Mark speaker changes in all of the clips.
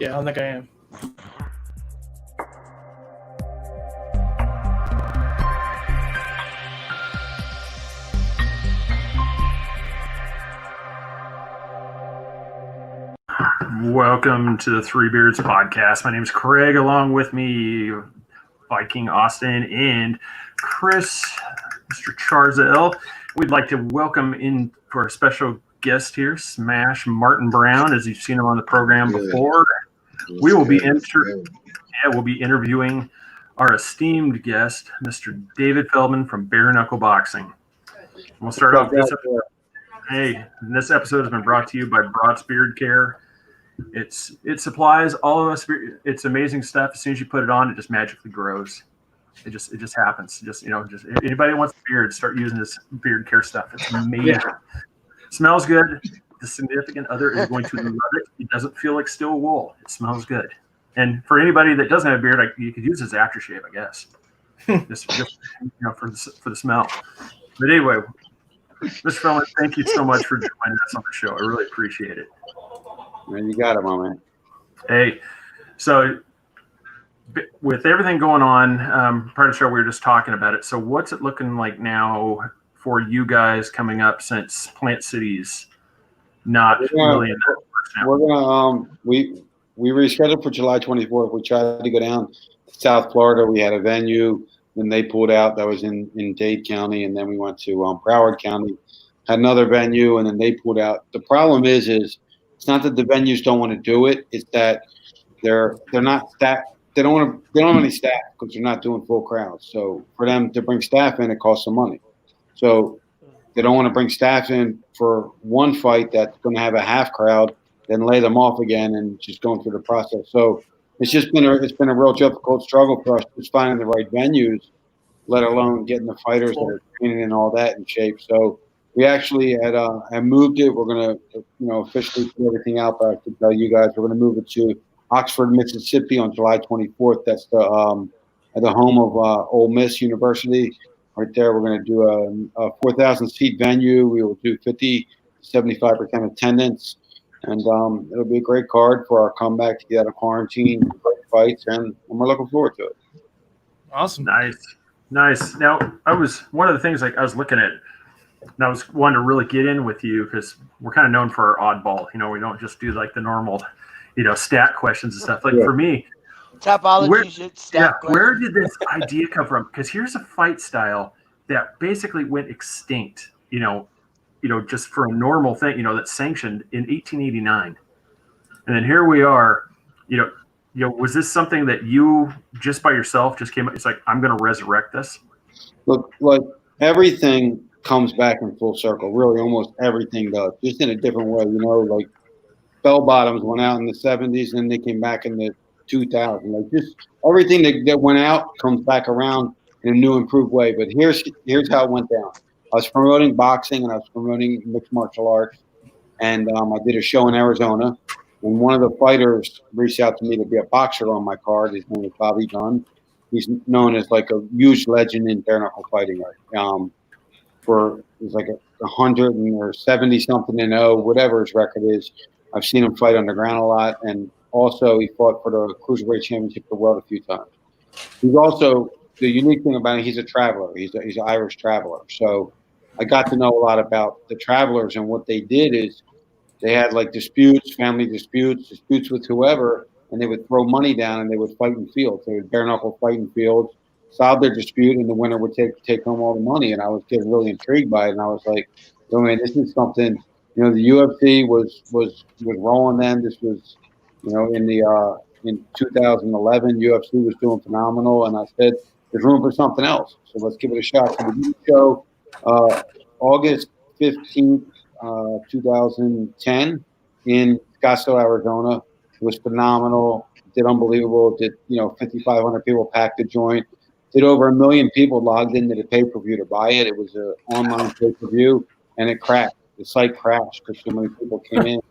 Speaker 1: Yeah, I don't think I am.
Speaker 2: Welcome to the Three Beards podcast. My name is Craig. Along with me, Viking Austin and Chris, Mr. Charzell. We'd like to welcome in for a special guest here, Smash Martin Brown, as you've seen him on the program before. We will be we'll be interviewing our esteemed guest, Mr. David Feldman from Bare Knuckle Boxing. We'll start off this episode. Hey, this episode has been brought to you by Broad's Beard Care. It supplies all of us. It's amazing stuff. As soon as you put it on, it just magically grows. It just happens. Just anybody who wants a beard, start using this beard care stuff. It's amazing. Yeah. It smells good. The significant other is going to love it. It doesn't feel like steel wool. It smells good. And for anybody that doesn't have a beard, you could use this aftershave, I guess. just for the smell. But anyway, Mr. Feldman, thank you so much for joining us on the show. I really appreciate it.
Speaker 3: Man, you got it, my man.
Speaker 2: Hey, so with everything going on, prior to the show, we were just talking about it. So what's it looking like now for you guys coming up since Plant City's not really in that works now?
Speaker 3: We're gonna we rescheduled for July 24th. We tried to go down to South Florida. We had a venue, then they pulled out. That was in Dade County, and then we went to Broward County, had another venue, and then they pulled out. The problem is it's not that the venues don't want to do it. It's that they're not staffed. They don't have any staff because they're not doing full crowds. So for them to bring staff in, it costs some money. So they don't want to bring staff in for one fight that's going to have a half crowd, then lay them off again and just going through the process. So it's been a real difficult struggle for us just finding the right venues, let alone getting the fighters that are training and all that in shape. So we actually had moved it. We're going to, officially put everything out, but I have to tell you guys, we're going to move it to Oxford, Mississippi on July 24th. That's the home of Ole Miss University. Right there, we're going to do a 4,000-seat venue. We will do 50 to 75% attendance. And it'll be a great card for our comeback to get out of quarantine, great fights, and we're looking forward to it.
Speaker 1: Awesome.
Speaker 2: Nice. Now, one of the things I was looking at, and I was wanting to really get in with you because we're kind of known for our oddball. We don't just do like the normal, stat questions and stuff. Like for me, where did this idea come from? Because here's a fight style that basically went extinct, just for a normal thing, that's sanctioned in 1889. And then here we are, was this something that you just by yourself just came up? It's like, I'm going to resurrect this.
Speaker 3: Look, like everything comes back in full circle. Really, almost everything does, just in a different way. Like bell bottoms went out in the 70s, and then they came back in the 2000s. Like just everything that went out comes back around in a new, improved way. But here's how it went down. I was promoting boxing and I was promoting mixed martial arts, and I did a show in Arizona. And one of the fighters reached out to me to be a boxer on my card. His name is Bobby Dunn. He's known as like a huge legend in bare knuckle fighting. He's like 170 something and 0, whatever his record is. I've seen him fight underground a lot, and also he fought for the cruiserweight championship of the world a few times. He's also, the unique thing about him, he's a traveler. He's an Irish traveler. So I got to know a lot about the travelers, and what they did is they had like disputes, family disputes with whoever, and they would throw money down and they would fight in fields. They would bare knuckle fight in fields, solve their dispute, and the winner would take home all the money. And I was getting really intrigued by it, and I was like, "Oh man, this is something." The UFC was rolling then. This was, in 2011, UFC was doing phenomenal, and I said, "There's room for something else, so let's give it a shot." So we did the show August 15th, 2010, in Scottsdale, Arizona. It was phenomenal. Did unbelievable. Did 5,500 people packed the joint. Did over 1 million people logged into the pay-per-view to buy it. It was an online pay-per-view, and it crashed. The site crashed because so many people came in.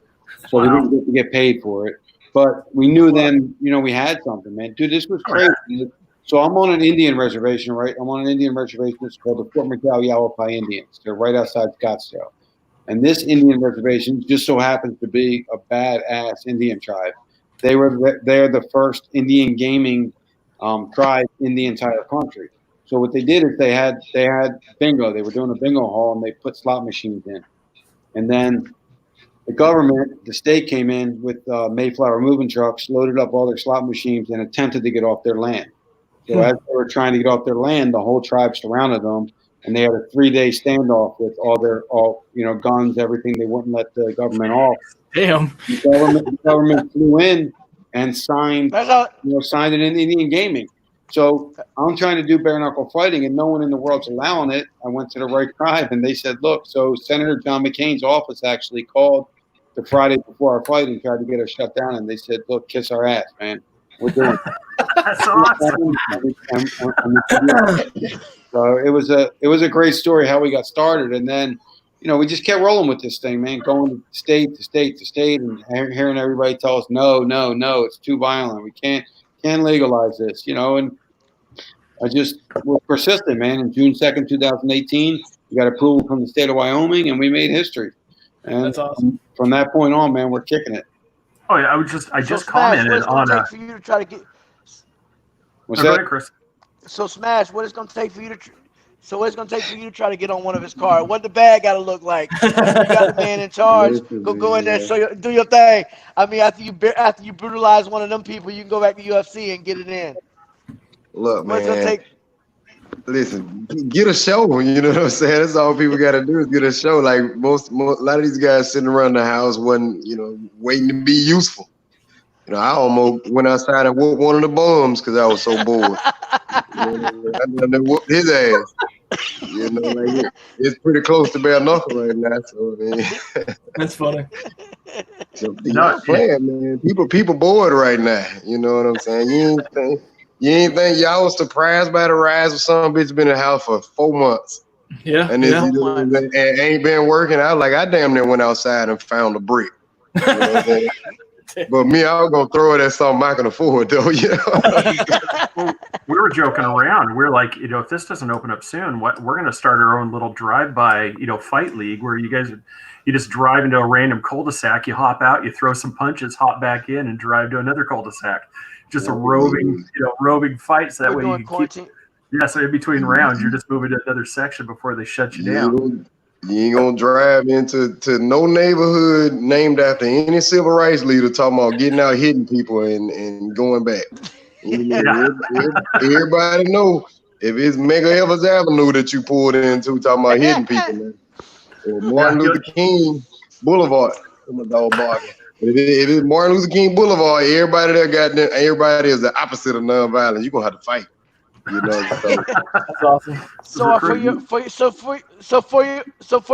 Speaker 3: So we didn't get paid for it. But we knew then, we had something, man. Dude, this was crazy. So I'm on an Indian reservation, right? I'm on an Indian reservation. It's called the Fort McDowell Yavapai Indians. They're right outside Scottsdale. And this Indian reservation just so happens to be a badass Indian tribe. they're the first Indian gaming tribe in the entire country. So what they did is they had bingo. They were doing a bingo hall and they put slot machines in, and then the government, the state came in with Mayflower moving trucks, loaded up all their slot machines, and attempted to get off their land. So as they were trying to get off their land, the whole tribe surrounded them, and they had a 3-day standoff with all guns, everything. They wouldn't let the government off.
Speaker 1: Damn.
Speaker 3: The government flew in and signed an Indian gaming. So I'm trying to do bare knuckle fighting, and no one in the world's allowing it. I went to the right tribe, and they said, "Look." So Senator John McCain's office actually called the Friday before our fight and tried to get us shut down, and they said, "Look, kiss our ass, man. We're doing it."
Speaker 2: That's awesome.
Speaker 3: So it was a great story how we got started, and then we just kept rolling with this thing, man, going state to state to state, and hearing everybody tell us no, it's too violent. We can't legalize this, and I just was persistent, man. And June 2nd, 2018, we got approval from the state of Wyoming, and we made history. And
Speaker 1: That's awesome.
Speaker 3: From that point on, man, we're kicking it.
Speaker 2: Oh yeah, I just commented on
Speaker 4: for you to try to get.
Speaker 3: What's
Speaker 2: Go
Speaker 3: that?
Speaker 2: ahead, Chris.
Speaker 4: So Smash, what it's gonna take for you to? What it's gonna take for you to try to get on one of his cars? What the bag gotta look like? You got the man in charge. Go in there, do your thing. I mean, after you brutalize one of them people, you can go back to UFC and get it in.
Speaker 5: Look,
Speaker 4: What's it
Speaker 5: man.
Speaker 4: take?
Speaker 5: Listen, get a show. You know what I'm saying? That's all people got to do is get a show. Like a lot of these guys sitting around the house wasn't, waiting to be useful. I almost went outside and whooped one of the bums because I was so bored. I done whooped his ass. It's pretty close to bare knuckle right now. So
Speaker 1: That's funny.
Speaker 5: So, playing, man. People bored right now. You know what I'm saying? You ain't think y'all was surprised by the rise of some bitch been in the house for 4 months.
Speaker 1: Yeah.
Speaker 5: And and ain't been working out. Like I damn near went outside and found a brick. You know what I'm saying? But me, I was gonna throw it at something I can afford though,
Speaker 2: Well, we were joking around. We're like, if this doesn't open up soon, we're gonna start our own little drive-by, fight league where you just drive into a random cul-de-sac, you hop out, you throw some punches, hop back in, and drive to another cul-de-sac. Just a roving fights. That way you can keep. Yeah, so in between rounds, you're just moving to another section before they shut you down.
Speaker 5: You ain't gonna drive into no neighborhood named after any civil rights leader talking about getting out hitting people and going back. Everybody know if it's Mega Evers Avenue that you pulled into talking about hitting people, man. Or Martin Luther King Boulevard. I'm a dog barking. If it's Martin Luther King Boulevard, everybody is the opposite of nonviolence. You're gonna have to fight.
Speaker 1: That's awesome.
Speaker 4: So for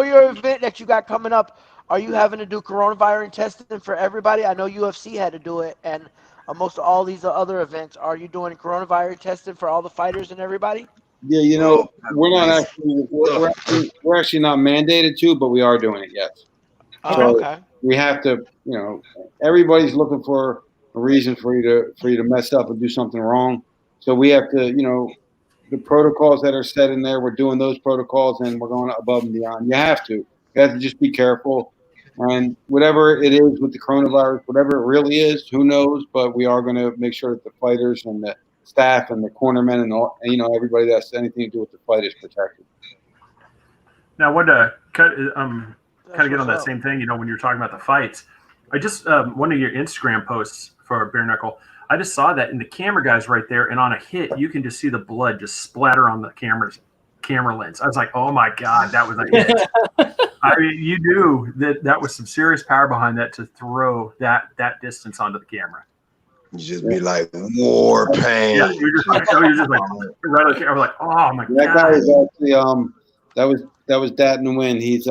Speaker 4: your event that you got coming up, are you having to do coronavirus testing for everybody? I know UFC had to do it, and most of all these other events. Are you doing coronavirus testing for all the fighters and everybody?
Speaker 3: Yeah, we're not actually we're actually not mandated to, but we are doing it. Yes. So
Speaker 4: okay.
Speaker 3: We have to, everybody's looking for a reason for you to mess up and do something wrong. So we have to, the protocols that are set in there, we're doing those protocols and we're going above and beyond. You have to just be careful. And whatever it is with the coronavirus, whatever it really is, who knows? But we are going to make sure that the fighters and the staff and the cornermen and all, everybody that's anything to do with the fight is protected.
Speaker 2: Now, what kind of get on that same thing, when you're talking about the fights. I just one of your Instagram posts for Bare Knuckle, I just saw that, and the camera guy's right there, and on a hit, you can just see the blood just splatter on the camera lens. I was like, oh my God, that was a hit. I mean, you knew that was some serious power behind that to throw that distance onto the camera.
Speaker 5: You just be like, war pain.
Speaker 2: Yeah, you're just like right on the camera. I'm like, oh my God.
Speaker 3: That guy is actually that was Dat Nguyen. He's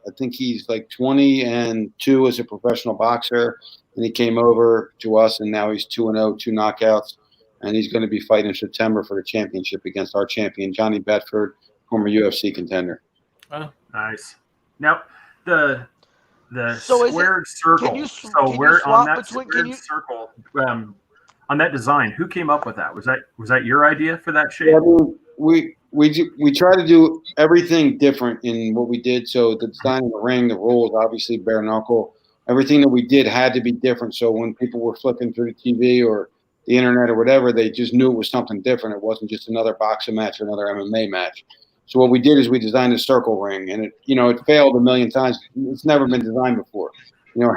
Speaker 3: I think he's like 20-2 as a professional boxer, and he came over to us, and now he's 2-0, 2 knockouts, and he's going to be fighting in September for the championship against our champion Johnny Bedford, former UFC contender.
Speaker 2: Oh, nice. Now the squared circle. On that design, who came up with that? Was that your idea for that shape?
Speaker 3: Yeah, we try to do everything different in what we did. So the design of the ring, the rules, obviously bare knuckle. everything that we did had to be different. So when people were flipping through the TV or the internet or whatever, they just knew it was something different. It wasn't just another boxing match or another MMA match. So what we did is we designed a circle ring, and it failed a million times. It's never been designed before.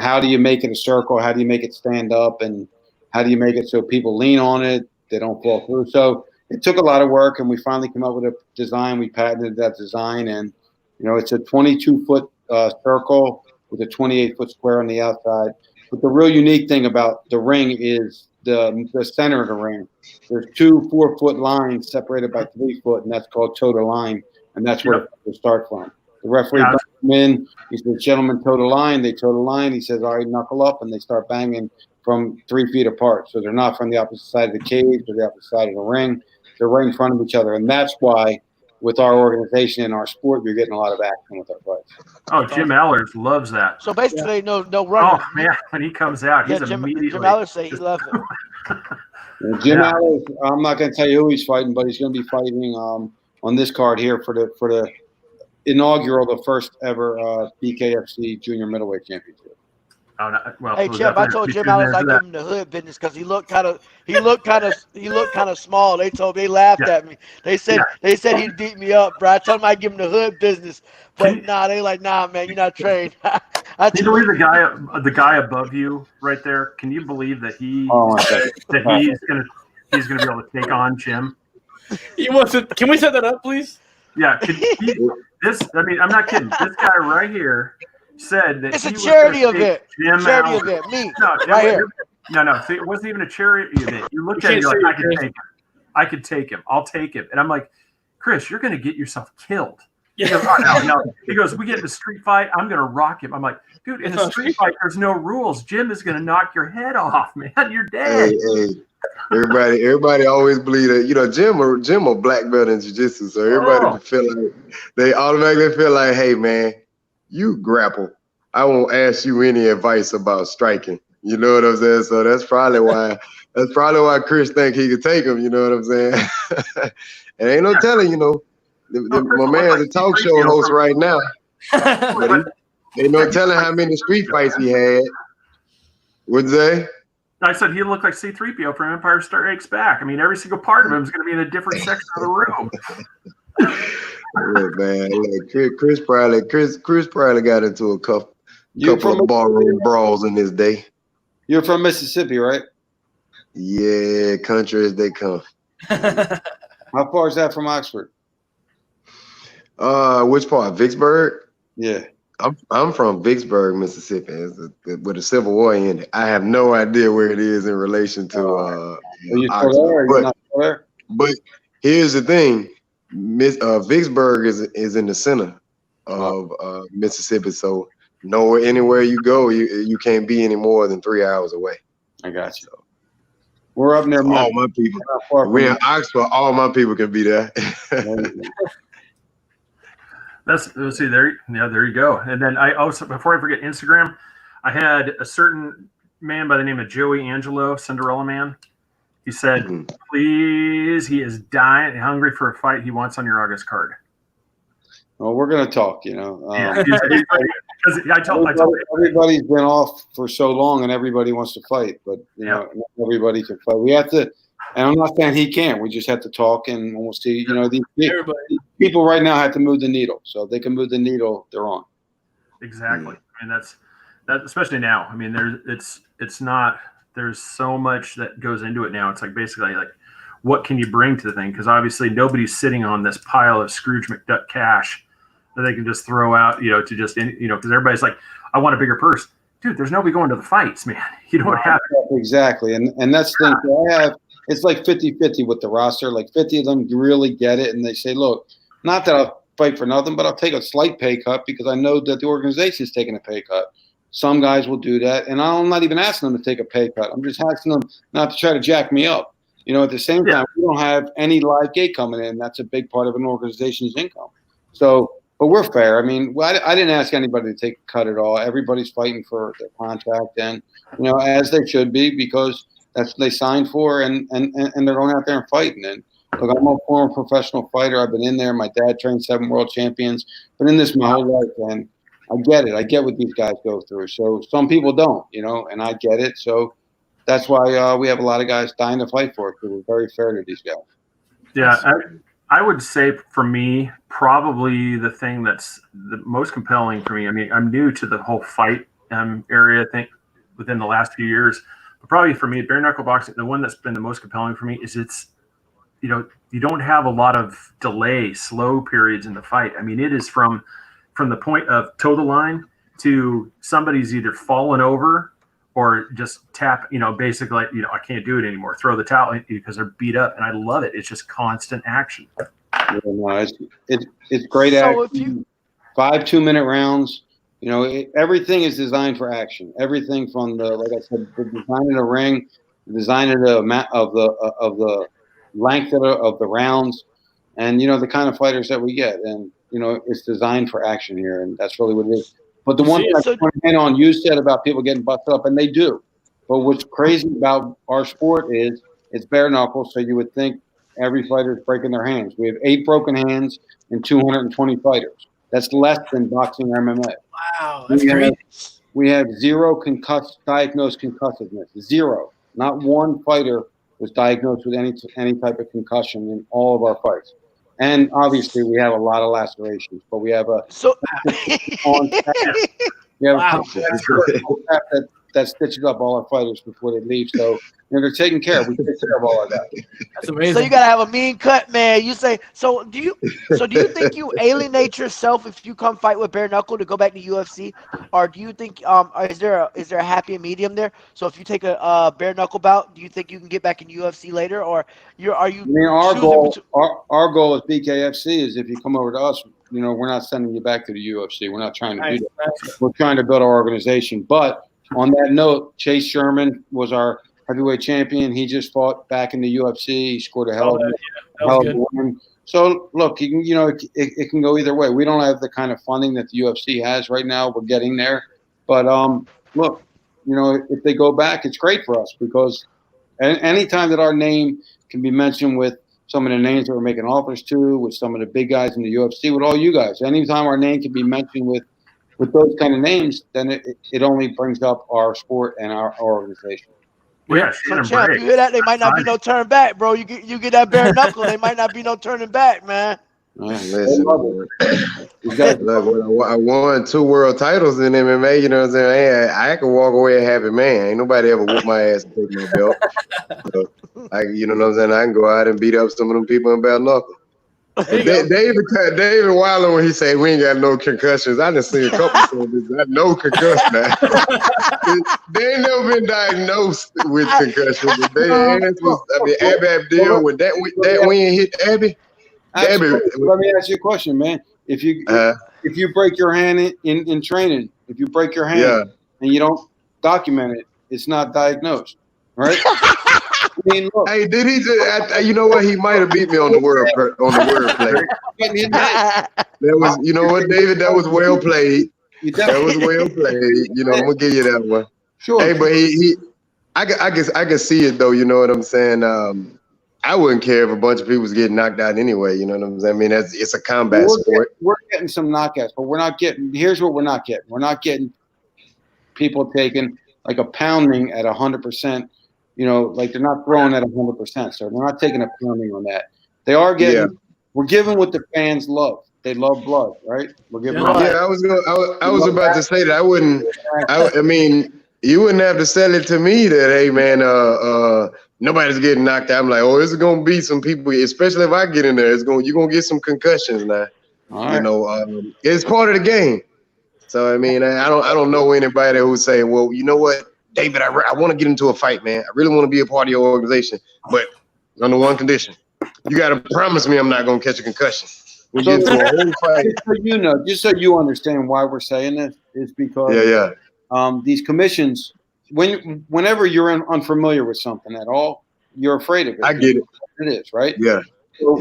Speaker 3: How do you make it a circle? How do you make it stand up? And how do you make it so people lean on it, they don't fall through? So it took a lot of work, and we finally came up with a design. We patented that design, and it's a 22-foot circle with a 28-foot square on the outside. But the real unique thing about the ring is the center of the ring. There's 2 4-foot lines separated by 3 foot, and that's called toe to line, and that's where it starts from. The referee comes in. He says, "Gentlemen, toe to line." They toe to line. He says, "All right, knuckle up," and they start banging from 3 feet apart. So they're not from the opposite side of the cage or the opposite side of the ring. They're right in front of each other, and that's why with our organization and our sport, you're getting a lot of action with our fights.
Speaker 2: Oh, Jim Allers loves that.
Speaker 4: So basically, no running.
Speaker 2: Oh man, when he comes out, he's immediately.
Speaker 4: Jim Allers say he loves it.
Speaker 3: Jim Allers, I'm not going to tell you who he's fighting, but he's going to be fighting on this card here for the inaugural, the first ever BKFC Junior Middleweight Championship.
Speaker 2: Oh, no, well,
Speaker 4: hey Chip, I told Jim Allers I give him the hood business because he looked kind of small. They laughed at me. They said he'd beat me up, bro. I told him I'd give him the hood business, but they like, nah, man, you're not trained.
Speaker 2: Can you believe the guy above you right there? Can you believe that he's gonna be able to take on Jim?
Speaker 1: He wants to. Can we set that up, please?
Speaker 2: Yeah. I'm not kidding. This guy right here said that
Speaker 4: it's a charity event.
Speaker 2: Jim
Speaker 4: charity
Speaker 2: Allers.
Speaker 4: event. Me.
Speaker 2: No,
Speaker 4: right here.
Speaker 2: No. See, it wasn't even a charity event. You looked at it, you're like, I could take him. I'll take him. And I'm like, Chris, you're gonna get yourself killed. He goes, oh, no. He goes, we get in a street fight, I'm going to rock him. I'm like, dude, in a street fight, there's no rules. Jim is going to knock your head off, man. You're dead.
Speaker 5: Hey. Everybody always believe that, Jim a black belt in jiu-jitsu, so everybody they automatically feel like, hey, man, you grapple. I won't ask you any advice about striking. You know what I'm saying? So that's probably why Chris think he could take him. You know what I'm saying? And ain't no telling, my man's a talk show host right now. Ain't no telling how many street fights he had. What'd you say?
Speaker 2: I said he looked like C-3PO from Empire Strikes Back. I mean, every single part of him is going to be in a different section of the room.
Speaker 5: Yeah, man. Chris probably got into a couple of ballroom brawls in his day.
Speaker 3: You're from Mississippi, right?
Speaker 5: Yeah, country as they come.
Speaker 3: How far is that from Oxford?
Speaker 5: Which part? Vicksburg?
Speaker 3: Yeah.
Speaker 5: I'm from Vicksburg, Mississippi, where the Civil War ended. I have no idea where it is in relation to
Speaker 3: Are you still there?
Speaker 5: But here's the thing. Vicksburg is in the center of Mississippi, so anywhere you go, you can't be any more than 3 hours away.
Speaker 3: I got you. We're up near
Speaker 5: all my people. We're in Oxford. All my people can be there.
Speaker 2: Let's see there. Yeah, there you go. And then I also, before I forget, Instagram, I had a certain man by the name of Joey Angelo, Cinderella Man. He said, please, he is dying, hungry for a fight he wants on your August card.
Speaker 3: Well, we're going to talk,
Speaker 2: I told
Speaker 3: everybody's been off for so long and everybody wants to fight, but, not everybody can fight. We have to, and I'm not saying he can't. We just have to talk and we'll see, these people right now have to move the needle. So if they can move the needle, they're on.
Speaker 2: Exactly. I mean, that's especially now. I mean, there's so much that goes into it now. It's like basically like, what can you bring to the thing? Because obviously nobody's sitting on this pile of Scrooge McDuck cash that they can just throw out, to just, because everybody's like, I want a bigger purse. Dude, there's nobody going to the fights, man. You don't have it.
Speaker 3: Exactly. And that's the thing. I have, it's like 50-50 with the roster. Like 50 of them really get it. And they say, look, not that I'll fight for nothing, but I'll take a slight pay cut because I know that the organization is taking a pay cut. Some guys will do that. And I'm not even asking them to take a pay cut. I'm just asking them not to try to jack me up. At the same time, we don't have any live gate coming in. That's a big part of an organization's income. So, but we're fair. I mean, I didn't ask anybody to take a cut at all. Everybody's fighting for their contract and, as they should be because that's what they signed for and they're going out there and fighting. And look, I'm a former professional fighter. I've been in there. My dad trained 7 world champions. Been in this my whole life. And I get it. I get what these guys go through. So some people don't, and I get it. So that's why we have a lot of guys dying to fight for it, because we're very fair to these guys.
Speaker 2: Yeah, I would say for me, probably the thing that's the most compelling for me. I mean, I'm new to the whole fight area. I think within the last few years, but probably for me, bare knuckle boxing, the one that's been the most compelling for me is you don't have a lot of delay, slow periods in the fight. I mean, it is from the point of toe the line to somebody's either fallen over or just tap, basically, I can't do it anymore. Throw the towel because they're beat up, and I love it. It's just constant action.
Speaker 3: Yeah, no, it's great
Speaker 4: So
Speaker 3: action. 5 2-minute rounds. Everything is designed for action. Everything from like I said, the design of the ring, the design of the length of the rounds, and the kind of fighters that we get, and it's designed for action here, and that's really what it is. But the one thing I want to hit on, you said about people getting busted up, and they do. But what's crazy about our sport is it's bare knuckles, so you would think every fighter is breaking their hands. We have 8 broken hands and 220 fighters. That's less than boxing or MMA.
Speaker 1: Wow, that's crazy.
Speaker 3: We have 0 diagnosed concussiveness. 0. Not one fighter was diagnosed with any type of concussion in all of our fights. And obviously, we have a lot of lacerations, but we have a that stitches up all our fighters before they leave. So they're taken care of. We take care of all of that.
Speaker 1: That's amazing.
Speaker 4: So you gotta have a mean cut, man. You say so. Do you think you alienate yourself if you come fight with bare knuckle to go back to UFC, or do you think is there a happy medium there? So if you take a bare knuckle bout, do you think you can get back in UFC later, or are you?
Speaker 3: I mean, our goal as BKFC is if you come over to us, we're not sending you back to the UFC. We're not trying to do that. We're trying to build our organization. But on that note, Chase Sherman was our heavyweight champion. He just fought back in the UFC. He scored a hell of a win. So look, it can go either way. We don't have the kind of funding that the UFC has right now. We're getting there, but look, if they go back, it's great for us, because anytime that our name can be mentioned with some of the names that we're making offers to, with some of the big guys in the UFC, with all you guys, anytime our name can be mentioned with those kind of names, then it only brings up our sport and our organization.
Speaker 2: Yeah,
Speaker 4: so champ, you hear that? They might not be no turn back, bro. You get that bare knuckle, they might not be no turning back, man.
Speaker 5: Listen, look, I won 2 world titles in MMA. You know what I'm saying? I can walk away a happy man. Ain't nobody ever whoop my ass and take my belt. So, you know what I'm saying? I can go out and beat up some of them people in bare knuckle. David Wilder, when he said we ain't got no concussions, I done seen a couple of them. No concussion. They ain't never been diagnosed with concussion. Abby Abdul, when that win hit Abby.
Speaker 3: Let me ask you a question, man. If you break your hand in training, if you break your hand and you don't document it, it's not diagnosed, right? I mean, look.
Speaker 5: Hey, did he just? You know what? He might have beat me on the wordplay. That was, you know what, David? That was well played. That was well played. I'm gonna give you that one.
Speaker 3: Sure.
Speaker 5: Hey, but I can see it though. You know what I'm saying? I wouldn't care if a bunch of people was getting knocked out anyway. You know what I'm saying? I mean, it's a combat sport.
Speaker 3: We're getting some knockouts, but we're not getting. Here's what we're not getting. We're not getting people taking like a pounding at 100%. Like they're not throwing at 100%. So they're not taking a pounding on that. They are getting. Yeah. We're giving what the fans love. They love blood, right? We're giving.
Speaker 5: Yeah, I was about to say that. I wouldn't. I mean, you wouldn't have to sell it to me that, hey man, nobody's getting knocked out. I'm like, oh, it's gonna be some people, especially if I get in there. You're gonna get some concussions now. Right. It's part of the game. So I mean, I don't know anybody who's saying, well, you know what, David, I want to get into a fight, man. I really want to be a part of your organization, but under one condition. You got to promise me I'm not going to catch a concussion. We get into a whole fight.
Speaker 3: Just so you understand why we're saying this, is because these commissions, whenever you're unfamiliar with something at all, you're afraid of it.
Speaker 5: I get it.
Speaker 3: It is, right?
Speaker 5: Yeah.
Speaker 3: So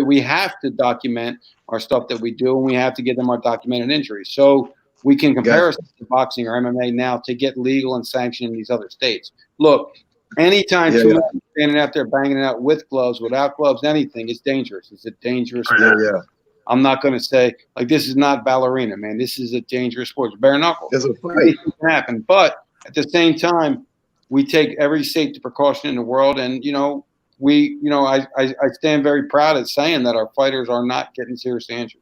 Speaker 3: we have to document our stuff that we do, and we have to give them our documented injuries. So we can compare us to boxing or MMA now to get legal and sanctioned in these other states. Look, anytime two men standing out there banging it out with gloves, without gloves, anything, it's dangerous. It's a dangerous sport. I'm not going to say, like, this is not ballerina, man. This is a dangerous sport. It's bare knuckle.
Speaker 5: There's a fight.
Speaker 3: Anything can happen. But at the same time, we take every safety precaution in the world. And, I stand very proud at saying that our fighters are not getting seriously injured.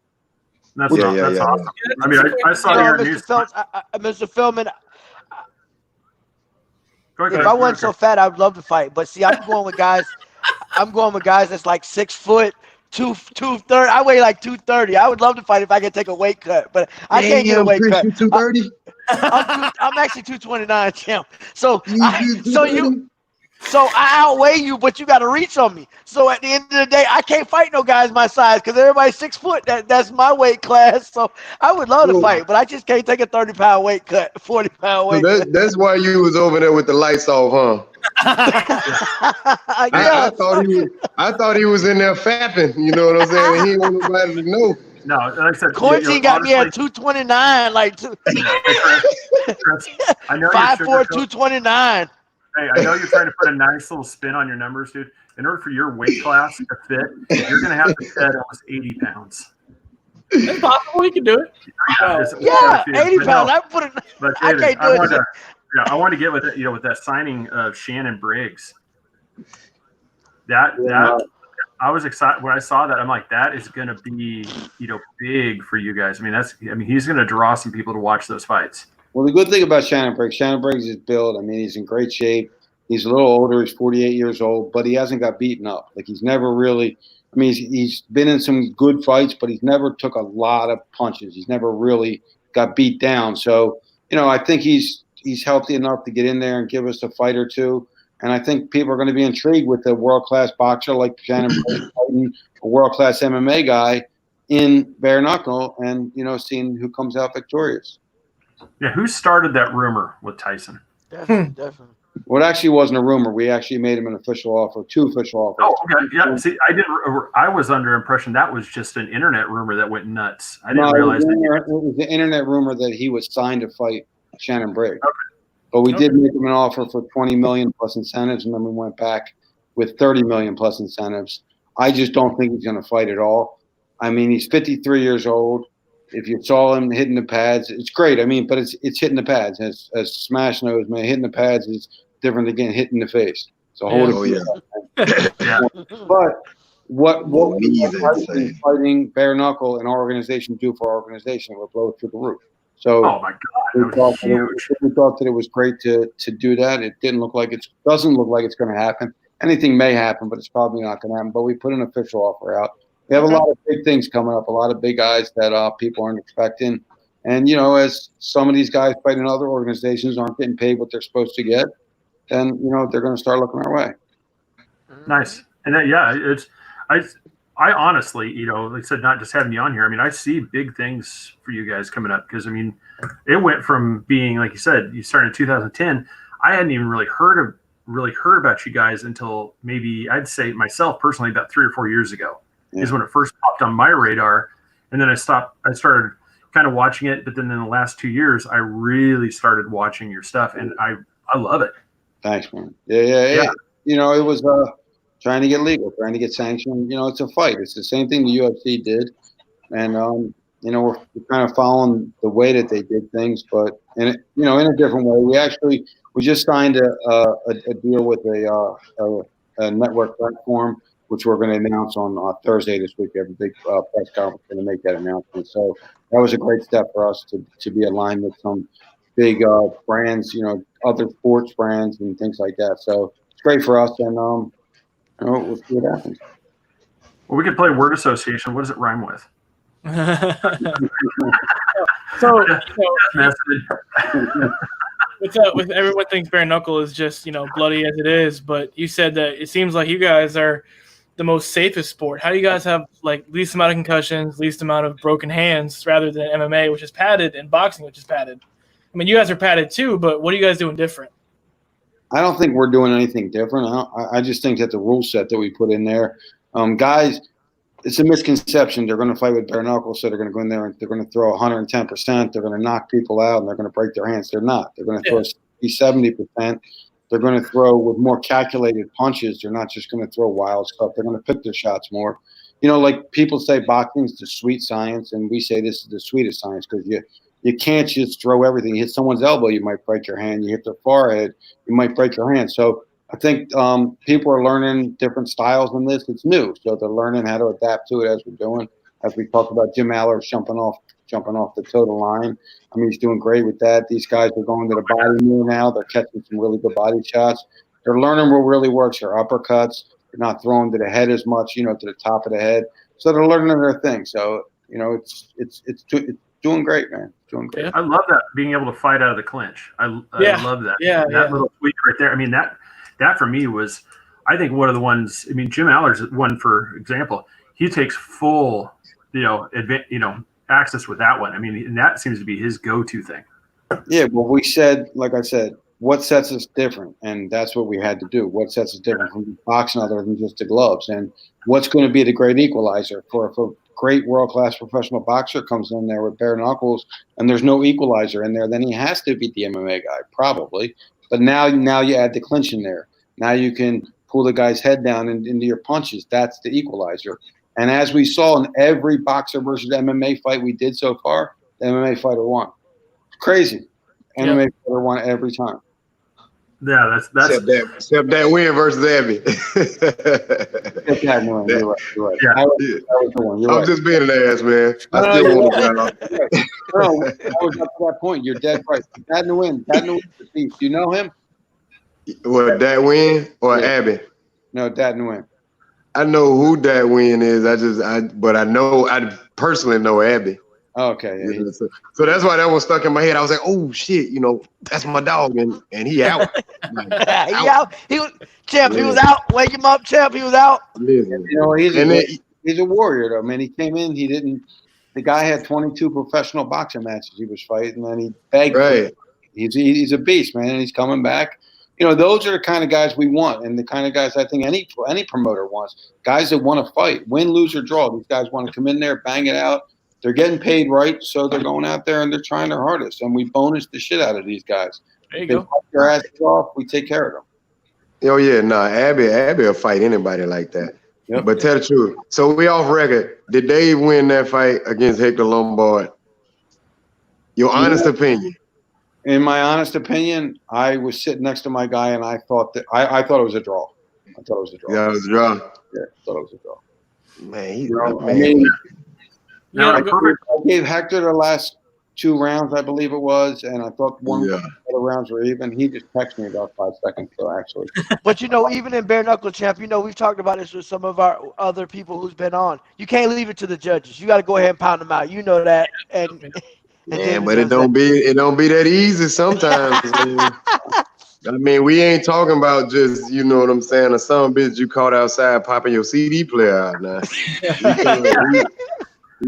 Speaker 2: That's awesome. I mean, I saw your news.
Speaker 4: Mr. Feldman,
Speaker 2: Go ahead,
Speaker 4: if I wasn't so fat, I would love to fight. But see, I'm going with guys that's like 6 foot, 230. I weigh like 230. I would love to fight if I could take a weight cut, but I can't get a weight cut.
Speaker 5: You 230?
Speaker 4: I'm actually 229, champ. So I outweigh you, but you got to reach on me. So at the end of the day, I can't fight no guys my size because everybody's 6 foot. That's my weight class. So I would love to fight, but I just can't take a 30-pound weight cut, 40-pound weight cut.
Speaker 5: That's why you was over there with the lights off, huh? I thought he was in there fapping. You know what I'm saying? He ain't want nobody to know.
Speaker 2: No, like I said,
Speaker 4: Quarantine got me at 229, like
Speaker 2: I know
Speaker 4: 5'4", 229.
Speaker 2: Hey, I know you're trying to put a nice little spin on your numbers, dude. In order for your weight class to fit, you're going to have to shed almost 80 pounds.
Speaker 1: It's possible you can do it.
Speaker 4: Yeah, 80 pounds. I put it.
Speaker 2: But
Speaker 4: I
Speaker 2: David,
Speaker 4: can't do it.
Speaker 2: I want to get with it, with that signing of Shannon Briggs. That I was excited when I saw that. I'm like, that is going to be, big for you guys. He's going to draw some people to watch those fights.
Speaker 3: Well, the good thing about Shannon Briggs is built. He's in great shape. He's a little older. He's 48 years old, but he hasn't got beaten up. Like, he's never really – he's been in some good fights, but he's never took a lot of punches. He's never really got beat down. So, I think he's healthy enough to get in there and give us a fight or two. And I think people are going to be intrigued with a world-class boxer like Shannon Briggs fighting a world-class MMA guy in bare knuckle and, seeing who comes out victorious.
Speaker 2: Yeah, who started that rumor with Tyson?
Speaker 4: Definitely.
Speaker 3: Well, it actually wasn't a rumor. We actually made him an official offer, 2 official offers.
Speaker 2: Oh, okay. Yeah. See, I was under impression that was just an internet rumor that went nuts. I didn't realize
Speaker 3: it was the internet rumor that he was signed to fight Shannon Briggs.
Speaker 2: Okay.
Speaker 3: But we did make him an offer for $20 million plus incentives, and then we went back with $30 million plus incentives. I just don't think he's going to fight at all. He's 53 years old. If you saw him hitting the pads, it's great. But it's hitting the pads. As Smash knows, man, hitting the pads is different than hitting the face. So hold it.
Speaker 2: Yeah.
Speaker 3: But what fighting bare knuckle and our organization do for our organization will blow it through the roof. So
Speaker 2: oh my God,
Speaker 3: we thought that it was great to do that. It doesn't look like it's going to happen. Anything may happen, but it's probably not going to happen. But we put an official offer out. We have a lot of big things coming up, a lot of big guys that people aren't expecting. And, as some of these guys fight in other organizations aren't getting paid what they're supposed to get, then, they're going to start looking our way.
Speaker 2: Nice. And then, I honestly, like I said, not just having you on here, I see big things for you guys coming up because, it went from being, like you said, you started in 2010. I hadn't even really heard about you guys until maybe I'd say myself personally about 3 or 4 years ago. Is when it first popped on my radar. And then I started kind of watching it. But then in the last 2 years, I really started watching your stuff. And I love it.
Speaker 3: Thanks, man. Yeah. It was trying to get legal, trying to get sanctioned. It's a fight. It's the same thing the UFC did. And, we're kind of following the way that they did things, but in a different way. We just signed a deal with a network platform, which we're going to announce on Thursday this week. We have a big press conference going to make that announcement. So that was a great step for us to be aligned with some big brands, other sports brands and things like that. So it's great for us, and we'll see what happens.
Speaker 2: Well, we could play word association. What does it rhyme with?
Speaker 1: With everyone thinks bare knuckle is just bloody as it is, but you said that it seems like you guys are the most safest sport. How do you guys have least amount of concussions, least amount of broken hands, rather than MMA, which is padded, and boxing, which is padded? You guys are padded too, but what are you guys doing different?
Speaker 3: I don't think we're doing anything different. I just think that the rule set that we put in there, guys, it's a misconception. They're going to fight with bare knuckles, so they're going to go in there and they're going to throw 110%. They're going to knock people out and they're going to break their hands. They're not. They're going to throw 70%. They're going to throw with more calculated punches. They're not just going to throw wild stuff. They're going to pick their shots more. like people say boxing is the sweet science, and we say this is the sweetest science because you can't just throw everything. You hit someone's elbow, you might break your hand. You hit their forehead, you might break your hand. So I think people are learning different styles in this. It's new, so they're learning how to adapt to it as we're doing. As we talked about, Jim Aller jumping off the total line. I mean, he's doing great with that. These guys are going to the body more now. They're catching some really good body shots. They're learning what really works. Their uppercuts. They're not throwing to the head as much, to the top of the head. So they're learning their thing. So it's doing great, man. It's doing great.
Speaker 2: I love that, being able to fight out of the clinch. I love that. That little tweak right there. I mean, that for me was, I think, one of the ones. I mean, Jim Aller's one, for example. He takes full, access with that one. I mean, and that seems to be his go-to thing.
Speaker 3: Yeah, well, we said, like I said, what sets us different, and that's what we had to do. What sets us different from boxing other than just the gloves, and what's going to be the great equalizer for a great world-class professional boxer comes in there with bare knuckles, and there's no equalizer in there, then he has to beat the MMA guy, probably. But now you add the clinch in there. Now you can pull the guy's head down into your punches. That's the equalizer. And as we saw in every boxer versus MMA fight we did so far, the MMA fighter won. It's crazy. MMA fighter won every time.
Speaker 2: Yeah, that's
Speaker 5: except that win versus Abby.
Speaker 3: You're right.
Speaker 5: Yeah.
Speaker 3: That was the one.
Speaker 5: I'm just being an ass, man. I still want to
Speaker 3: No, I was up to that point. You're dead right. Dad to win. Do you know him?
Speaker 5: What, Dat Win or Abby?
Speaker 3: No, Dad to win.
Speaker 5: I know who Dat Win is. But I personally know Abby.
Speaker 3: Okay. Yeah.
Speaker 5: So that's why that one stuck in my head. I was like, oh shit, that's my dog, and he out.
Speaker 4: He out. He was out. Wake him up, champ. He was out.
Speaker 3: Listen. He's a warrior though, man. He came in. The guy had 22 professional boxing matches he was fighting, and he begged.
Speaker 5: Right.
Speaker 3: He's a beast, man, and he's coming back. Those are the kind of guys we want, and the kind of guys I think any promoter wants. Guys that want to fight, win, lose, or draw. These guys want to come in there, bang it out. They're getting paid right, so they're going out there and they're trying their hardest. And we bonus the shit out of these guys.
Speaker 1: There you
Speaker 3: go. They fight their asses off, we take care of them.
Speaker 5: Oh yeah, Abby will fight anybody like that.
Speaker 3: Yep.
Speaker 5: But tell the truth. So we off record. Did Dave win that fight against Hector Lombard? Your honest opinion.
Speaker 3: In my honest opinion, I was sitting next to my guy, and I thought that I thought it was a draw.
Speaker 5: Yeah, it was a draw.
Speaker 3: Yeah, I thought it was a draw.
Speaker 5: Man,
Speaker 3: I gave Hector the last 2 rounds, I believe it was, and I thought one of the other rounds were even. He just texted me about 5 seconds ago, actually.
Speaker 4: But even in bare knuckle, champ, we've talked about this with some of our other people who's been on. You can't leave it to the judges. You got to go ahead and pound them out. You know that, and
Speaker 5: but it don't be that easy sometimes. I mean, we ain't talking about just, you know what I'm saying, a son of a bitch you caught outside popping your CD player out now.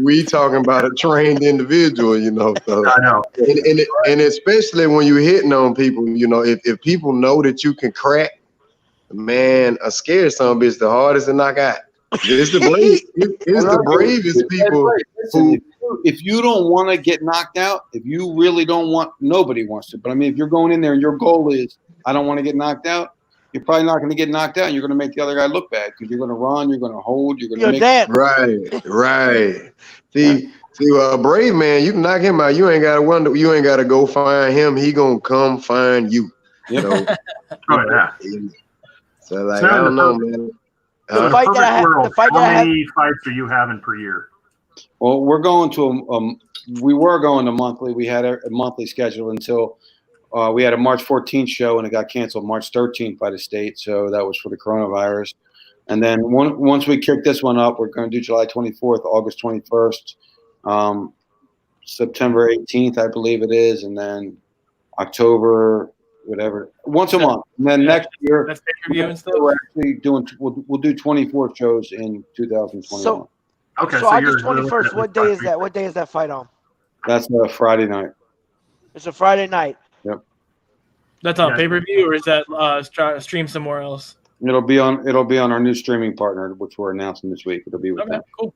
Speaker 5: We talking about a trained individual, So,
Speaker 2: I know.
Speaker 5: And especially when you're hitting on people, if people know that you can crack, man, a scared son of a bitch the hardest to knock out. It's the bravest people who.
Speaker 3: If you don't want to get knocked out, if you really don't want, nobody wants to. But I mean, if you're going in there and your goal is, I don't want to get knocked out, you're probably not going to get knocked out. And you're going to make the other guy look bad because you're going to run, you're going to hold, you're going to make.
Speaker 5: Right. See, a brave man, you can knock him out. You ain't got to wonder. You ain't got to go find him. He gonna come find you.
Speaker 3: Yep.
Speaker 5: So like, I don't know, man.
Speaker 2: How many fights are you having per year?
Speaker 3: Well, we're going to we were going to monthly. We had a monthly schedule until we had a March 14th show, and it got canceled March 13th by the state. So that was for the coronavirus. And then once we kick this one up, we're going to do July 24th, August 21st, September 18th, I believe it is, and then October, whatever, once a month. And then next year,
Speaker 1: that's pay-per-view and stuff.
Speaker 3: We're actually doing. We'll do 24 shows in 2021.
Speaker 4: So August 21st. What day is that? What day is that fight on?
Speaker 3: That's a Friday night.
Speaker 4: It's a Friday night.
Speaker 3: Yep.
Speaker 1: That's on pay-per-view, or is that streamed somewhere else?
Speaker 3: It'll be on our new streaming partner, which we're announcing this week. It'll be with them.
Speaker 1: Cool.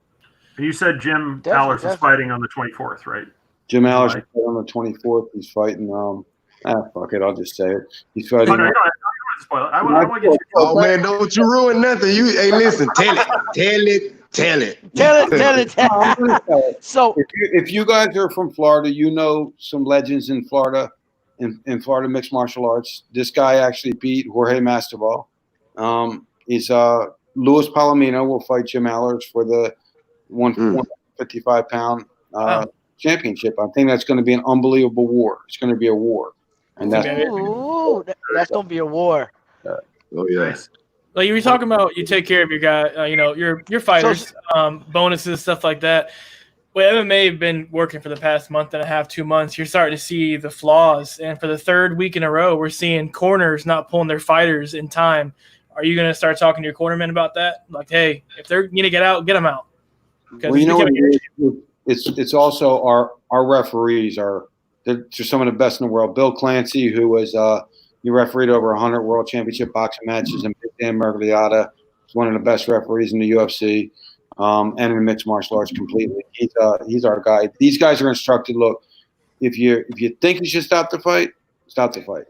Speaker 2: And you said Jim Allers is fighting on the 24th, right?
Speaker 3: Jim Allers is on the 24th. He's fighting. Fuck it. I'll just say it. He's fighting.
Speaker 2: I don't want to spoil it. I want to get you.
Speaker 5: Oh man, don't you ruin nothing. Hey, listen, tell it. Tell it.
Speaker 4: Tell it.
Speaker 3: No, I'm gonna tell it.
Speaker 4: So
Speaker 3: If you guys are from Florida, you know some legends in Florida, in Florida mixed martial arts. This guy actually beat Jorge Masvidal. He's Luis Palomino will fight Jim Allers for the 155-pound
Speaker 1: Wow.
Speaker 3: championship. I think that's going to be an unbelievable war. It's going to be a war, and that's
Speaker 4: that's gonna be a war.
Speaker 5: Oh yeah.
Speaker 2: Nice.
Speaker 1: Like you were talking about, you take care of your guy, your fighters, bonuses, stuff like that. Well, MMA have been working for the past month and a half, 2 months. You're starting to see the flaws, and for the third week in a row, we're seeing corners not pulling their fighters in time. Are you going to start talking to your cornermen about that? Like, hey, if they're going to get out, get them out.
Speaker 3: Well, you know what it is? It's also our referees they're some of the best in the world. Bill Clancy, who was he refereed over 100 world championship boxing matches, and Big Dan Mergliata is one of the best referees in the UFC and in mixed martial arts completely. He's our guy. These guys are instructed. Look, if you think you should stop the fight, stop the fight.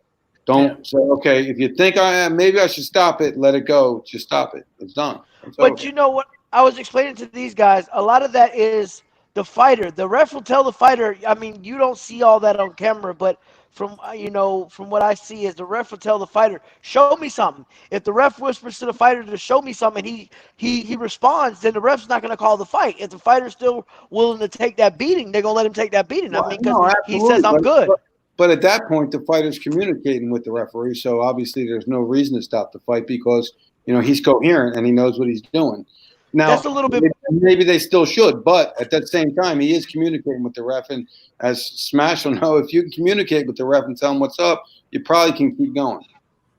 Speaker 3: Don't say, okay, if you think maybe I should stop it, let it go. Just stop it. It's done.
Speaker 4: But you know what? I was explaining to these guys, a lot of that is the fighter. The ref will tell the fighter, I mean, you don't see all that on camera, but from what I see is the ref will tell the fighter, show me something. If the ref whispers to the fighter to show me something and he responds, then the ref's not going to call the fight. If the fighter's still willing to take that beating, they're going to let him take that beating.
Speaker 3: Well,
Speaker 4: I mean, because he says, I'm good.
Speaker 3: But at that point, the fighter's communicating with the referee, so obviously there's no reason to stop the fight because, he's coherent and he knows what he's doing. Now,
Speaker 4: that's a little bit.
Speaker 3: Maybe they still should, but at that same time, he is communicating with the ref. And as Smash will know, if you can communicate with the ref and tell him what's up, you probably can keep going.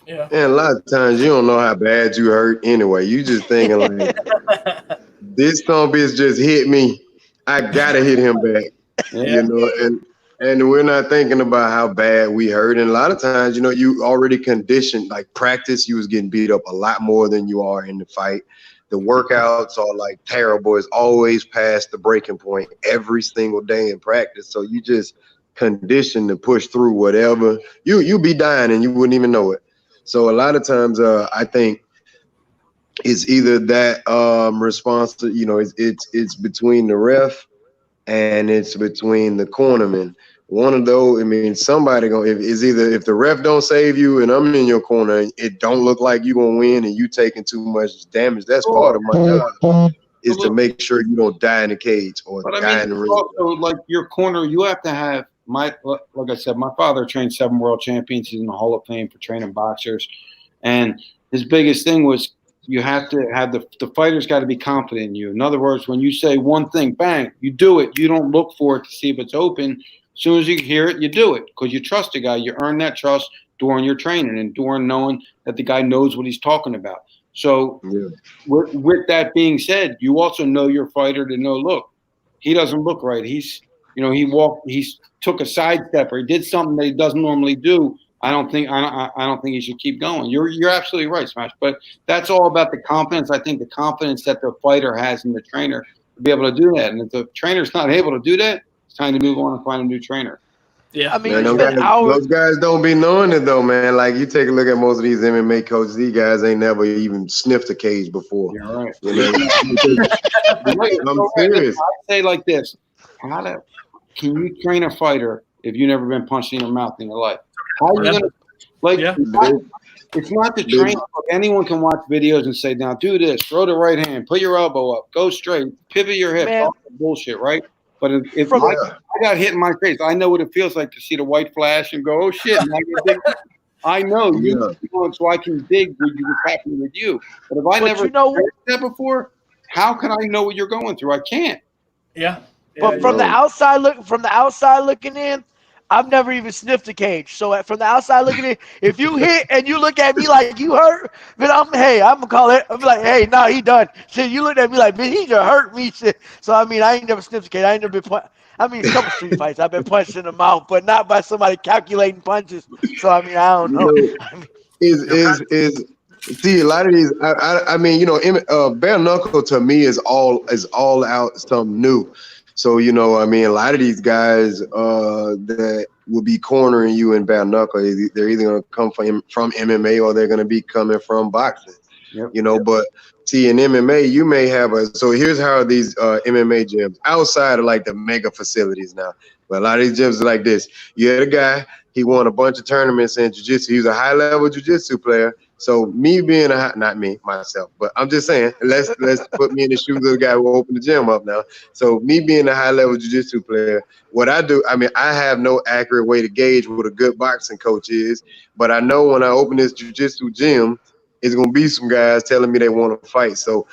Speaker 1: Yeah.
Speaker 5: And a lot of times you don't know how bad you hurt anyway. You just thinking like, this son bitch just hit me. I gotta hit him back.
Speaker 3: Yeah.
Speaker 5: And we're not thinking about how bad we hurt. And a lot of times, you already conditioned, like practice, you was getting beat up a lot more than you are in the fight. The workouts are like terrible. It's always past the breaking point every single day in practice. So you just conditioned to push through whatever. You be dying and you wouldn't even know it. So a lot of times, I think it's either that response to, it's between the ref and it's between the cornerman. One of those, I mean, somebody if the ref don't save you and I'm in your corner, it don't look like you gonna win and you taking too much damage. That's part of my job is to make sure you don't die in the cage or die in the ring.
Speaker 3: Also, like your corner, you have to have like I said, my father trained 7 world champions. He's in the Hall of Fame for training boxers, and his biggest thing was you have to have the fighter's got to be confident in you. In other words, when you say one thing, bang, you do it. You don't look for it to see if it's open. As soon as you hear it, you do it because you trust the guy. You earn that trust during your training and during knowing that the guy knows what he's talking about. So with that being said, you also know your fighter to know, look, he doesn't look right. He took a sidestep or he did something that he doesn't normally do. I don't think he should keep going. You're absolutely right, Smash. But that's all about the confidence. I think the confidence that the fighter has in the trainer to be able to do that. And if the trainer's not able to do that, it's time to move on and find a new trainer.
Speaker 1: Yeah,
Speaker 4: I mean,
Speaker 5: man, those guys don't be knowing it though, man. Like you take a look at most of these MMA coaches; these guys ain't never even sniffed a cage before.
Speaker 3: You're right.
Speaker 5: I'm serious.
Speaker 3: I say like this: can you train a fighter if you've never been punched in your mouth in your life? How are you gonna It's not the train. Anyone can watch videos and say, "Now do this, throw the right hand, put your elbow up, go straight, pivot your hip." All that bullshit, right? But if I got hit in my face, I know what it feels like to see the white flash and go, "Oh shit!" I know so I can dig what's happening with you. But if I never did that before, how can I know what you're going through? I can't.
Speaker 1: Yeah.
Speaker 4: But from the outside looking in, I've never even sniffed a cage. So from the outside looking in, if you hit and you look at me like you hurt, then I'm gonna call it. I'm like, hey, no, he done. Shit, you looked at me like, man, he just hurt me. Shit. So I mean, I ain't never sniffed a cage. I ain't never been a couple street fights I've been punched in the mouth, but not by somebody calculating punches. So I mean, I don't know.
Speaker 5: See, a lot of these. I mean, bare knuckle to me is all out something new. So, I mean, a lot of these guys that will be cornering you in bare knuckle, they're either going to come from MMA or they're going to be coming from boxing. But See, in MMA, you may have so here's how these MMA gyms, outside of like the mega facilities now, but a lot of these gyms are like this. You had a guy, he won a bunch of tournaments in jiu-jitsu. He was a high-level jiu-jitsu player. So me being not me, myself, but I'm just saying, let's put me in the shoes of the guy who opened the gym up now. So me being a high-level jiu-jitsu player, what I do, I mean, I have no accurate way to gauge what a good boxing coach is, but I know when I open this jiu-jitsu gym, it's gonna be some guys telling me they want to fight. So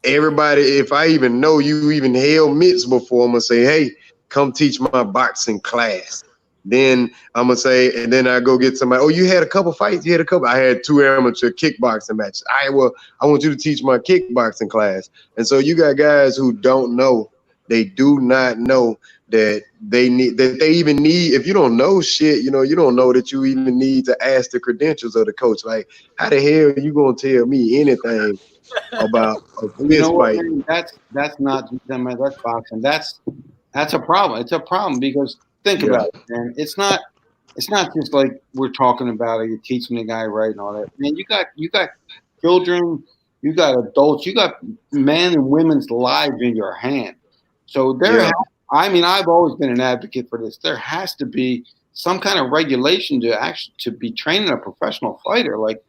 Speaker 5: everybody, if I even know you even held mitts before, I'm gonna say, hey, come teach my boxing class. Then I'm gonna say, and then I go get somebody. Oh, you had a couple fights. You had a couple. I had 2 amateur kickboxing matches. I want you to teach my kickboxing class. And so you got guys who don't know. They do not know that they even need. If you don't know shit, you don't know that you even need to ask the credentials of the coach. Like, how the hell are you gonna tell me anything about a fist fight?
Speaker 3: Man? That's not that's boxing. That's a problem. It's a problem because think about it, man. It's not just like we're talking about it. You're teaching the guy right and all that. Man, you got children, you got adults, you got men and women's lives in your hand. So I've always been an advocate for this. There has to be some kind of regulation to be training a professional fighter. Like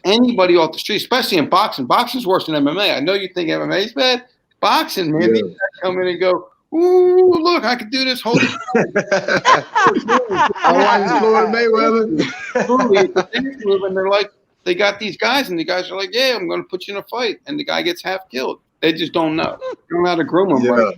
Speaker 3: anybody off the street, especially in boxing. Boxing's worse than MMA. I know you think MMA is bad. Boxing, man, these guys come in and go, ooh, look, I could do this whole time.
Speaker 5: I watched Floyd Mayweather.
Speaker 3: And they're like, they got these guys, and the guys are like, yeah, I'm going to put you in a fight. And the guy gets half killed. They just don't know. They don't know how to groom them right.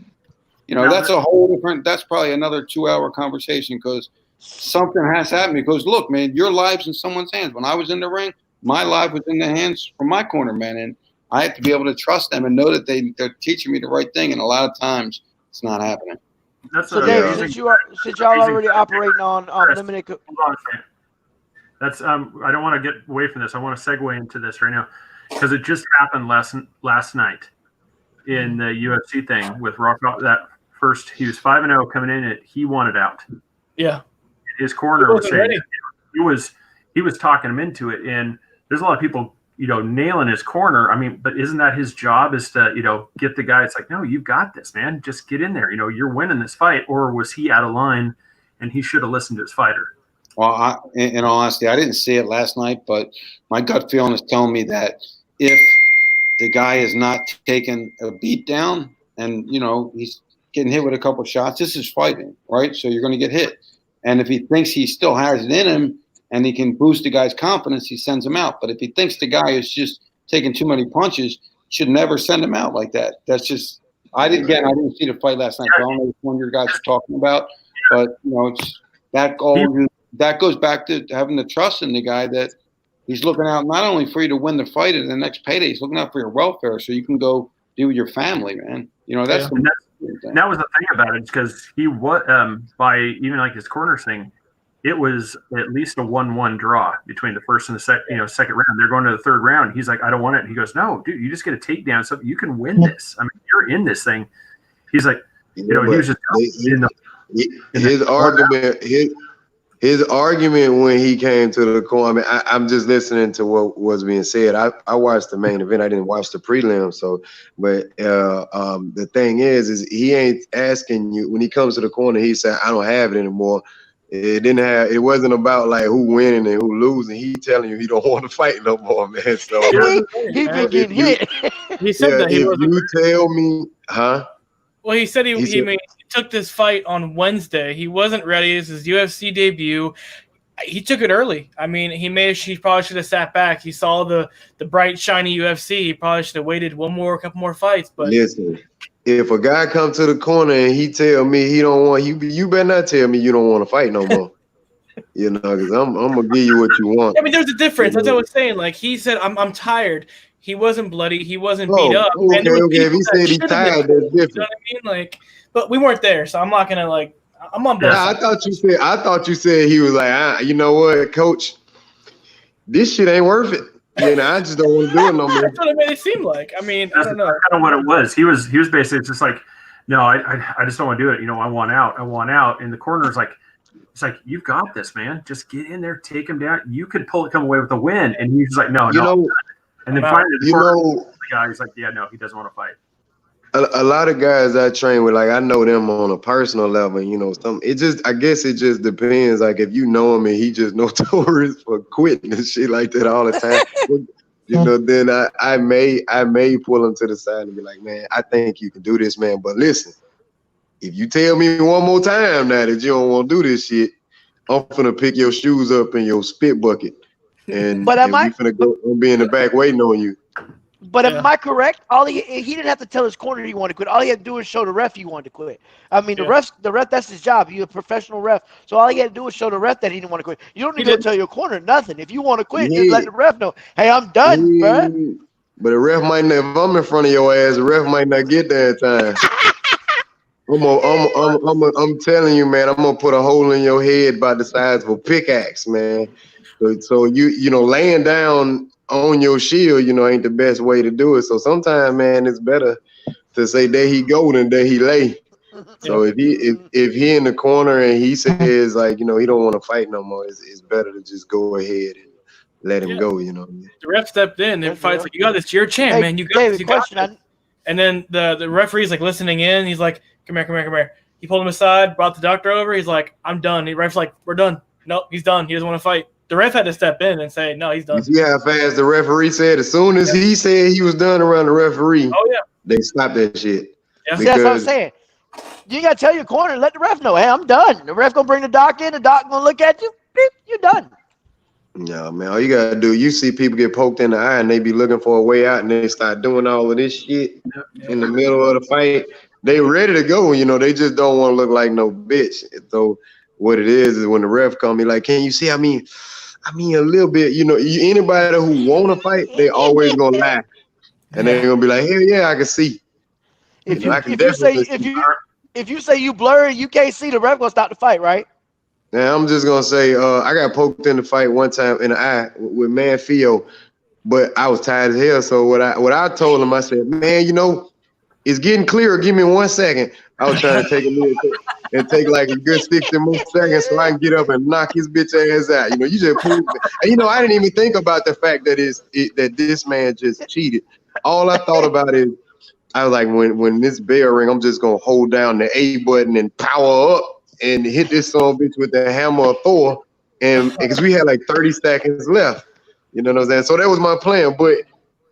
Speaker 3: That's a whole different, that's probably another 2-hour conversation because something has happened. Because, look, man, your life's in someone's hands. When I was in the ring, my life was in the hands from my corner, man. And I have to be able to trust them and know that they're teaching me the right thing. And a lot of times it's not happening.
Speaker 4: So, David, since y'all already operating on limited.
Speaker 2: Hold on a second. That's I don't want to get away from this. I want to segue into this right now because it just happened last night in the UFC thing with Rock. That first, he was 5-0 coming in. He wanted out.
Speaker 1: Yeah,
Speaker 2: his corner was saying he was talking him into it, and there's a lot of people nailing his corner. I mean, but isn't that his job is to get the guy? It's like, no, you've got this, man. Just get in there. You're winning this fight. Or was he out of line and he should have listened to his fighter?
Speaker 3: Well, in all honesty, I didn't see it last night, but my gut feeling is telling me that if the guy is not taking a beat down and, he's getting hit with a couple of shots, this is fighting, right? So you're going to get hit. And if he thinks he still has it in him and he can boost the guy's confidence, he sends him out. But if he thinks the guy is just taking too many punches, should never send him out like that. That's just – I didn't see the fight last night. So I don't know which one your guys are talking about. But, it's that goes back to having the trust in the guy that he's looking out not only for you to win the fight and the next payday, he's looking out for your welfare so you can go be with your family, man. That's
Speaker 2: that was the thing about it because he was by even like his corner thing, it was at least a 1-1 draw between the first and the second round. They're going to the third round. He's like, I don't want it. And he goes, no, dude, you just get a takedown. So you can win this. I mean, you're in this thing. He's like, he was just
Speaker 5: his argument when he came to the corner. I mean, I'm just listening to what was being said. I watched the main event. I didn't watch the prelim. So, but the thing is he ain't asking you when he comes to the corner. He said, I don't have it anymore. It wasn't about like who winning and who losing. He telling you he don't want to fight no more, man. So
Speaker 4: he been getting hit.
Speaker 1: He said that he
Speaker 5: if you tell me, huh?
Speaker 1: Well, he said he took this fight on Wednesday. He wasn't ready. This is his UFC debut. He took it early. I mean, he probably should have sat back. He saw the bright, shiny UFC. He probably should have waited couple more fights. But
Speaker 5: listen, if a guy comes to the corner and he tell me he don't want, you better not tell me you don't want to fight no more. Because I'm gonna give you what you want.
Speaker 1: I mean, there's a difference. That's what I was saying. Like he said, I'm tired. He wasn't bloody. He wasn't beat up.
Speaker 5: Okay. If he said he's tired, that's different.
Speaker 1: You know what I mean? But we weren't there, so I'm not gonna I'm on both.
Speaker 5: I thought you said he was like, you know what, coach, this shit ain't worth it. I just don't want to do it no more.
Speaker 1: That's what it made it seem like. I mean, I don't know.
Speaker 2: That's kind of what it was. He was basically just like, no, I just don't want to do it. I want out. And the corner's like, it's like, you've got this, man. Just get in there, take him down. You could come away with a win. And he's like, no. And then finally,
Speaker 5: you
Speaker 2: the guy's like, yeah, no, he doesn't want to fight.
Speaker 5: A lot of guys I train with, like I know them on a personal level, I guess it just depends. Like if you know him and he just notorious for quitting and shit like that all the time, then I may pull him to the side and be like, man, I think you can do this, man. But listen, if you tell me one more time now that you don't want to do this shit, I'm finna pick your shoes up in your spit bucket, and we finna go and be in the back waiting on you.
Speaker 4: But am I correct? He didn't have to tell his corner he wanted to quit. All he had to do was show the ref he wanted to quit. I mean, the ref, that's his job. He's a professional ref. So all he had to do was show the ref that he didn't want to quit. You don't need to tell your corner nothing. If you want to quit, just let the ref know, hey, I'm done, bro.
Speaker 5: But the ref might not, if I'm in front of your ass, the ref might not get there in time. I'm telling you, man, I'm gonna put a hole in your head about the size of a pickaxe, man. So laying down on your shield, ain't the best way to do it. So sometimes, man, it's better to say there he go than there he lay. So if he in the corner and he says like, he don't want to fight no more, it's better to just go ahead and let him go.
Speaker 1: The ref stepped in and fights like, you got this, you're a champ, man. You got
Speaker 4: David,
Speaker 1: this. You got this. And then the referee's like listening in. He's like, come here. He pulled him aside, brought the doctor over. He's like, I'm done. The ref's like, we're done. Nope, he's done. He doesn't want to fight. The ref had to step in and say, no, he's done.
Speaker 5: You see how fast the referee said? As soon as he said he was done around the referee, they stopped that shit.
Speaker 4: Yeah. That's what I'm saying. You got to tell your corner, let the ref know, hey, I'm done. The ref going to bring the doc in. The doc going to look at you. Beep, you're done.
Speaker 5: No, man, all you got to do, you see people get poked in the eye and they be looking for a way out and they start doing all of this shit in the middle of the fight. They ready to go, they just don't want to look like no bitch. So what it is when the ref come, be like, can you see? I mean, a little bit, anybody who want to fight, they always gonna lie, and they're gonna be like, hell yeah, I can see.
Speaker 4: If you say you blur, you can't see, the ref gonna stop the fight, right?
Speaker 5: Now I'm just gonna say, I got poked in the fight one time in the eye with man Theo, but I was tired as hell. So what I told him, I said, man, it's getting clearer. Give me 1 second. I was trying to take a minute and take like a good 60 more seconds so I can get up and knock his bitch ass out. You just proved it. And I didn't even think about the fact that that this man just cheated. All I thought about is I was like, when this bell ring, I'm just gonna hold down the A button and power up and hit this son bitch with the hammer of Thor, and because we had like 30 seconds left. You know what I'm saying? So that was my plan. But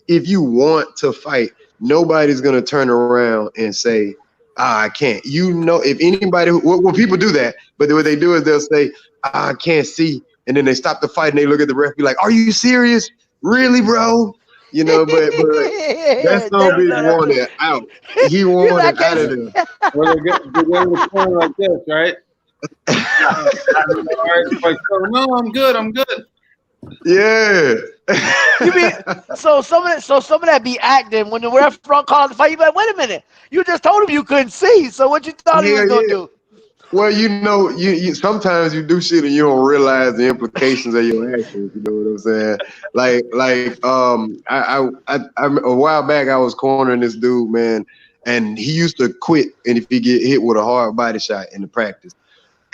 Speaker 5: if you want to fight, nobody's gonna turn around and say, I can't. If anybody, well, people do that, but what they do is they'll say, I can't see, and then they stop the fight and they look at the ref, be like, are you serious? Really, bro? But that son bitch wanted out. He wanted out of there.
Speaker 3: Well, they're going to corner like this, right? No, I'm good.
Speaker 5: Yeah.
Speaker 4: You mean so some of that be acting when the ref front calls the fight? You be like, wait a minute, you just told him you couldn't see. So what you thought he was gonna do?
Speaker 5: Well, you sometimes you do shit and you don't realize the implications of your actions. You know what I'm saying? I a while back I was cornering this dude, man, and he used to quit, and if he get hit with a hard body shot in the practice.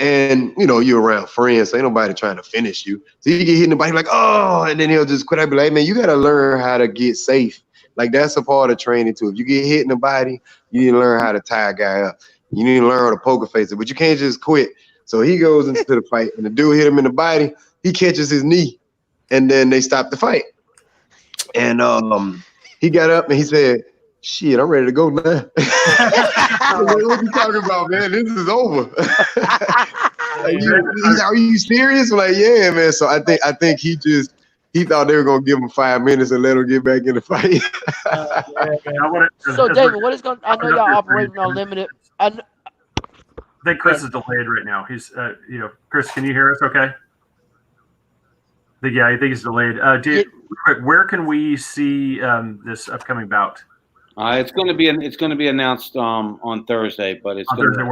Speaker 5: And you're around friends, so ain't nobody trying to finish you. So you get hit in the body, like, oh, and then he'll just quit. I'd be like, man, you gotta learn how to get safe. Like that's a part of training too. If you get hit in the body, you need to learn how to tie a guy up. You need to learn how to poker face it, but you can't just quit. So he goes into the fight, and the dude hit him in the body. He catches his knee, and then they stop the fight. And he got up and he said, shit, I'm ready to go now. What you talking about, man? This is over. Are you serious? I'm like, yeah, man. So I think he thought they were gonna give him 5 minutes and let him get back in the fight.
Speaker 4: So David, what is going? I know y'all operating on limited.
Speaker 2: I think Chris is delayed right now. He's, Chris, can you hear us? Okay. I think he's delayed. Real quick, where can we see this upcoming bout?
Speaker 3: It's going to be announced on Thursday, but it's going to be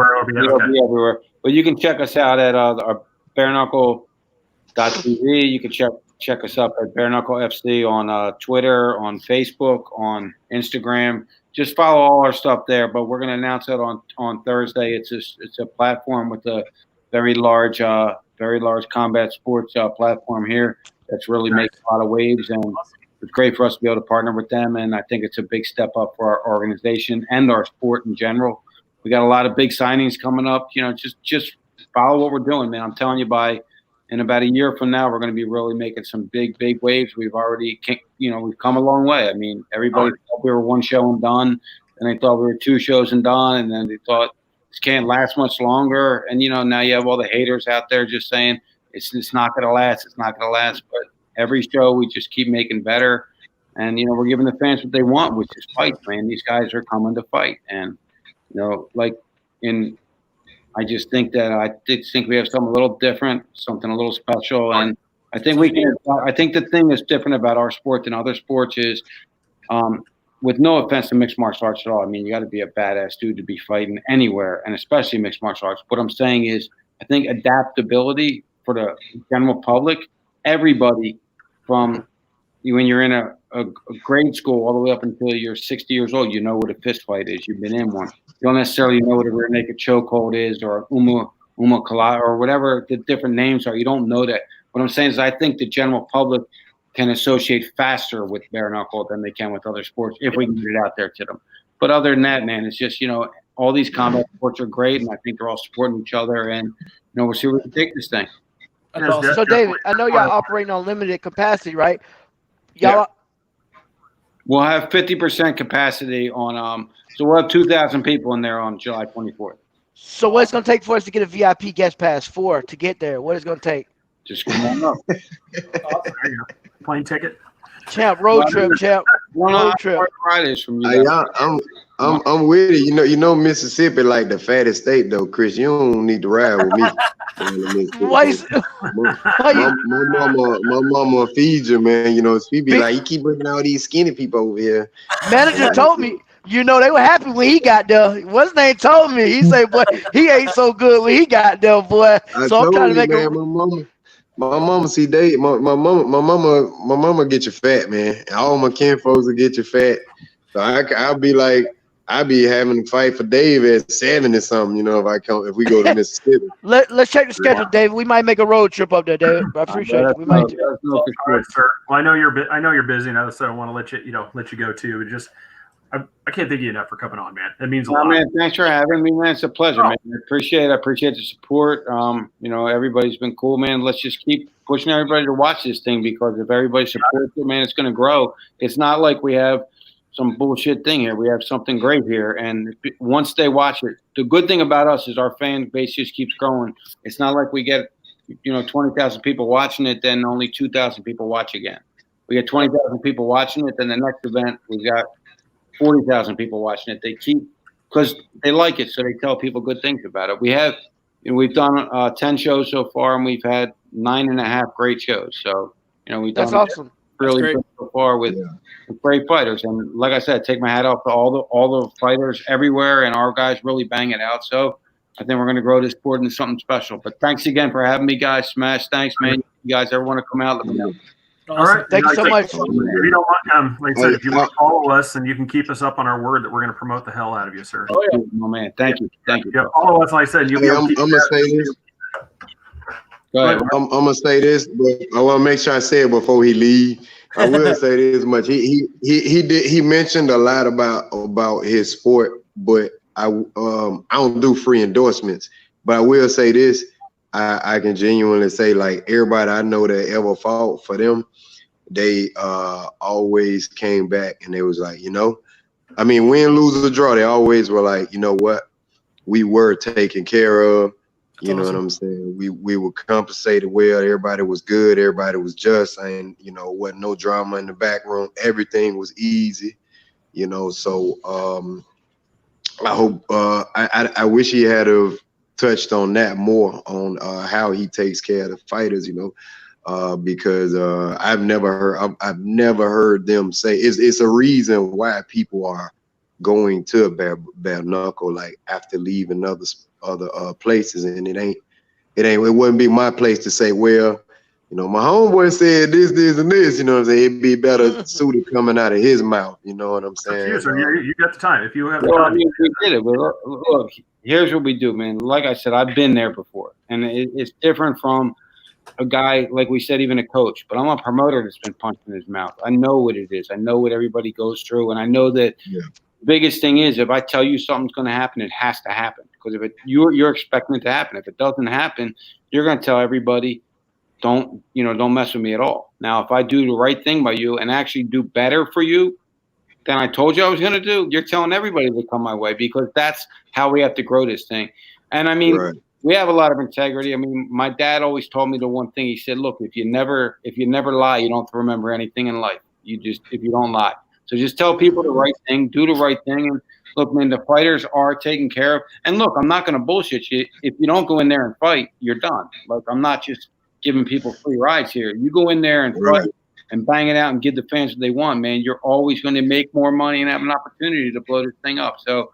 Speaker 3: everywhere. But you can check us out at our bareknuckle.tv. You can check us up at Bare Knuckle FC on Twitter, on Facebook, on Instagram. Just follow all our stuff there. But we're going to announce it on Thursday. It's a platform with a very large combat sports platform here that's really making a lot of waves, and it's great for us to be able to partner with them, and I think it's a big step up for our organization and our sport in general. We got a lot of big signings coming up. Just follow what we're doing, man. I'm telling you, in about a year from now, we're going to be really making some big waves. We've already, we've come a long way. I mean, everybody thought we were one show and done, and they thought we were two shows and done, and then they thought this can't last much longer. And now you have all the haters out there just saying it's not going to last. It's not going to last. But every show we just keep making better, and we're giving the fans what they want, which is fights, man. These guys are coming to fight, and I just think that we have something a little different, something a little special, and I think we can. I think the thing that's different about our sport than other sports is, with no offense to mixed martial arts at all. I mean, you got to be a badass dude to be fighting anywhere, and especially mixed martial arts. What I'm saying is, I think adaptability for the general public, everybody from when you're in a grade school all the way up until you're 60 years old, you know what a fist fight is. You've been in one. You don't necessarily know what a rear naked chokehold is or Uma Kala or whatever the different names are. You don't know that. What I'm saying is I think the general public can associate faster with bare knuckle than they can with other sports if we can get it out there to them. But other than that, man, it's just, all these combat sports are great, and I think they're all supporting each other, and, we'll see where we can take this thing.
Speaker 4: So, David, I know y'all operating on limited capacity, right?
Speaker 3: We'll have 50% capacity on so we'll have 2,000 people in there on July 24th.
Speaker 4: So what's going to take for us to get a VIP guest pass to get there? What is it going to take?
Speaker 3: Just come on up.
Speaker 2: Plane ticket.
Speaker 4: Champ, road trip. Road trip.
Speaker 3: Fridays from you.
Speaker 5: I'm with it. You know Mississippi like the fattest state though, Chris. You don't need to ride with me. My mama feeds you, man. She be like, you keep bringing all these skinny people over here.
Speaker 4: Manager told me, they were happy when he got there. What's his name told me? He said, boy, he ate so good when he got there, boy. So I'm trying to make
Speaker 5: my mama see Dave. My mama get you fat, man. All my kin folks will get you fat. So I'll be like, I be having to fight for Dave at 7 or something, if we go to Mississippi.
Speaker 4: Let's check the schedule, Dave. We might make a road trip up there, David. I appreciate it. We might.
Speaker 2: All right, sir. Well, I know you're busy, and so I want to let you go too. But just I can't thank you enough for coming on, man. It means a lot.
Speaker 3: Man, thanks for having me, man. It's a pleasure, man. I appreciate the support. Everybody's been cool, man. Let's just keep pushing everybody to watch this thing, because if everybody supports it, man, it's going to grow. It's not like we have some bullshit thing here. We have something great here, and once they watch it, the good thing about us is our fan base just keeps growing. It's not like we get 20,000 people watching it, then only 2,000 people watch again. We get 20,000 people watching it, then the next event we got 40,000 people watching it. They keep, because they like it, so they tell people good things about it. We've done 10 shows so far, and we've had 9.5 great shows. So we've done
Speaker 4: that's awesome.
Speaker 3: Really good so far with great fighters. And like I said, take my hat off to all the fighters everywhere, and our guys really bang it out. So I think we're going to grow this sport into something special. But thanks again for having me, guys. Smash, thanks, man. You guys ever want to come out, let me know.
Speaker 2: All right.
Speaker 4: Thank you so much.
Speaker 2: If you don't want, like I said, if you want to follow us, and you can keep us up on our word that we're going to promote the hell out of you, sir.
Speaker 3: Oh, yeah. Oh, man. Thank you.
Speaker 2: Yeah, follow us, like I said. You'll be able to
Speaker 5: I'm going to say this.
Speaker 3: Go ahead.
Speaker 5: I'm going to say this, but I want to make sure I say it before he leave. I will say this much. He mentioned a lot about his sport, but I don't do free endorsements. But I will say this. I can genuinely say, like, everybody I know that ever fought for them, they always came back and they was like, win, lose, or draw, they always were like, you know what? We were taken care of. You know what I'm saying? We were compensated well. Everybody was good. Everybody was just. And, wasn't no drama in the back room. Everything was easy, So I hope I wish he had have touched on that more, on how he takes care of the fighters, because I've never heard them say it's a reason why people are going to bare knuckle, like, after leaving other places, and it wouldn't be my place to say, well, my homeboy said this, and this, what I'm saying? It'd be better suited coming out of his mouth, you know what I'm saying?
Speaker 2: You got the time. If you have the time.
Speaker 3: We did it. Look, here's what we do, man. Like I said, I've been there before, and it's different from a guy, like we said, even a coach, but I'm a promoter that's been punched in his mouth. I know what it is. I know what everybody goes through, and I know that the biggest thing is if I tell you something's going to happen, it has to happen. Because if you're expecting it to happen, if it doesn't happen, you're going to tell everybody, don't mess with me at all. Now, if I do the right thing by you and actually do better for you than I told you I was going to do, you're telling everybody to come my way, because that's how we have to grow this thing. And I mean, we have a lot of integrity. I mean, my dad always told me the one thing. He said, look, if you never lie, you don't remember anything in life. If you don't lie. So just tell people the right thing, do the right thing. And look, man, the fighters are taken care of. And look, I'm not going to bullshit you. If you don't go in there and fight, you're done. Like, I'm not just giving people free rides here. You go in there and fight and bang it out and give the fans what they want, man. You're always going to make more money and have an opportunity to blow this thing up. So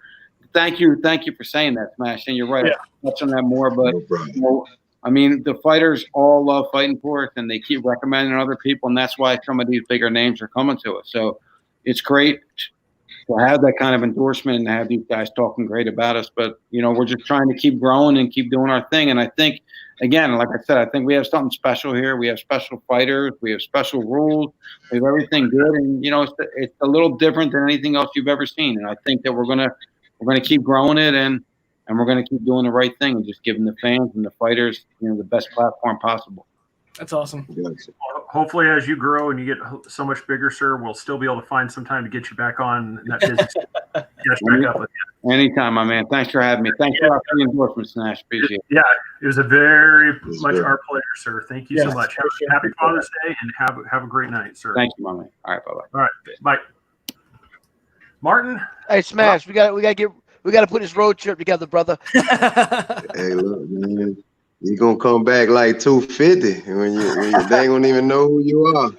Speaker 3: thank you for saying that, Smash. And you're right.
Speaker 1: Yeah.
Speaker 3: I'll touch on that more, but I mean, the fighters all love fighting for us, and they keep recommending other people, and that's why some of these bigger names are coming to us. So it's great to have that kind of endorsement and have these guys talking great about us. But, we're just trying to keep growing and keep doing our thing. And I think, again, like I said, I think we have something special here. We have special fighters. We have special rules. We have everything good. And, it's a little different than anything else you've ever seen. And I think that we're gonna keep growing it, and we're going to keep doing the right thing and just giving the fans and the fighters, the best platform possible.
Speaker 1: That's awesome.
Speaker 2: Well, hopefully, as you grow and you get so much bigger, sir, we'll still be able to find some time to get you back on that business. Get us back up with you.
Speaker 3: Anytime, my man. Thanks for having me. Thanks for the endorsements, Nash. Appreciate it.
Speaker 2: Yeah, it was a very much our pleasure, sir. Thank you so much. Happy Father's Day, and have a great night, sir.
Speaker 3: Thank you, my man. All right, bye-bye.
Speaker 2: All right, bye. Martin?
Speaker 4: Hey, Smash, we got to put this road trip together, brother.
Speaker 5: Hey, look, man. You're going to come back like 250 when they ain't going to even know who you are.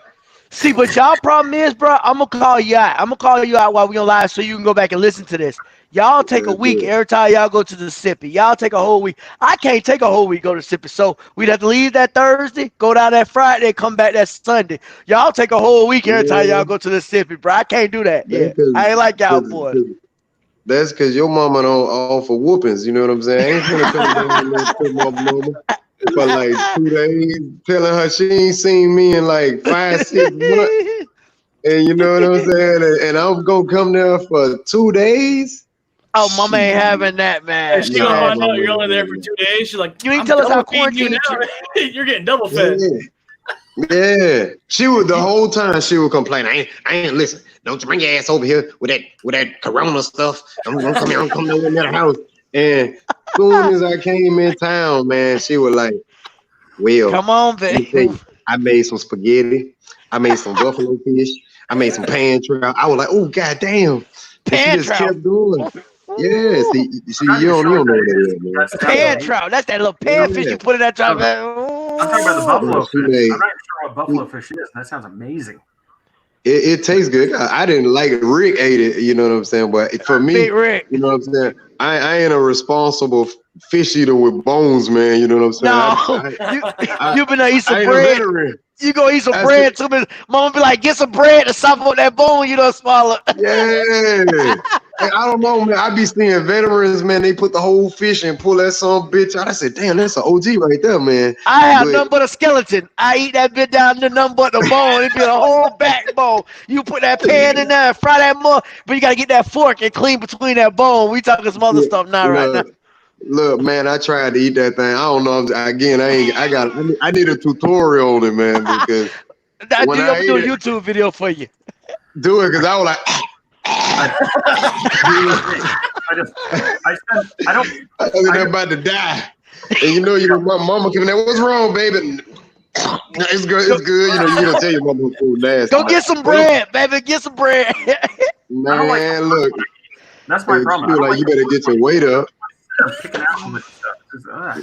Speaker 4: See, but y'all problem is, bro, I'm going to call you out. I'm going to call you out while we on live so you can go back and listen to this. Y'all take a week every time y'all go to Mississippi. Y'all take a whole week. I can't take a whole week go to Mississippi. So we'd have to leave that Thursday, go down that Friday, come back that Sunday. Y'all take a whole week every time y'all go to Mississippi, bro. I can't do that. Yeah, I ain't like y'all boys.
Speaker 5: That's because your mama don't offer whoopings. You know what I'm saying? I ain't gonna come down there to my mama for like 2 days, telling her she ain't seen me in like 5-6 months. And you know what I'm saying? And I'm gonna come there for 2 days.
Speaker 4: Oh, mama ain't having that, man.
Speaker 1: She gonna find out you're only there for 2 days. She's like,
Speaker 4: you ain't tell us how quarantine
Speaker 1: you're getting double fed.
Speaker 5: Yeah. She would the whole time she would complain. I ain't listen. Don't you bring your ass over here with that corona stuff. I'm gonna come here, I'm coming over to the house. And as soon as I came in town, man, she was like, well,
Speaker 4: come on, baby.
Speaker 5: I made some spaghetti, I made some buffalo fish, I made some pan trout. I was like, oh goddamn.
Speaker 4: Pan
Speaker 5: she just
Speaker 4: trout.
Speaker 5: kept doing. Yeah, see, you don't know what that is, man.
Speaker 4: Pan trout. That's that little panfish you put in that trout.
Speaker 2: I'm talking about the buffalo fish. I'm not even sure what buffalo fish is. That sounds amazing.
Speaker 5: It tastes good. I didn't like it. Rick ate it, you know what I'm saying? But for me,
Speaker 4: Rick.
Speaker 5: you know what I'm saying? I ain't a responsible fish eater with bones, man. You know what I'm saying?
Speaker 4: No, you been to eat some bread. You gonna eat some bread too, but mama be like, get some bread to soften up that bone you don't swallow.
Speaker 5: Yeah. Hey, I don't know, man. I be seeing veterans, man. They put the whole fish and pull that some bitch out. I said, damn, that's an OG right there, man.
Speaker 4: I have nothing but a skeleton. I eat that bit down to nothing but the bone. It be a whole backbone. You put that pan in there and fry that mug, but you gotta get that fork and clean between that bone. We talking some other stuff now, right now.
Speaker 5: Look, man, I tried to eat that thing. I don't know. Again, I need a tutorial on it, man, because
Speaker 4: I'm gonna do a YouTube video for you.
Speaker 5: Do it, because I was like, I'm about to die. And you know, my mama came in there, what's wrong, baby? It's good. It's good. You know, you gonna tell your mama food nasty.
Speaker 4: Go get some bread, baby. Get some bread.
Speaker 5: Man, look.
Speaker 2: That's my problem.
Speaker 5: Like you better get your weight up.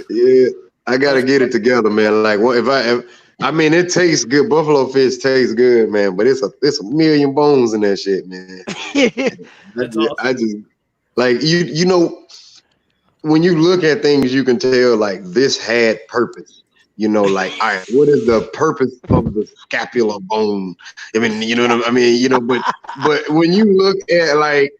Speaker 5: Yeah, I gotta get it together, man. Like, if I mean, it tastes good. Buffalo fish tastes good, man. But it's a million bones in that shit, man. I just like you know, when you look at things, you can tell like this had purpose. You know, like, all right, what is the purpose of the scapula bone? I mean, you know what I mean? You know, but when you look at like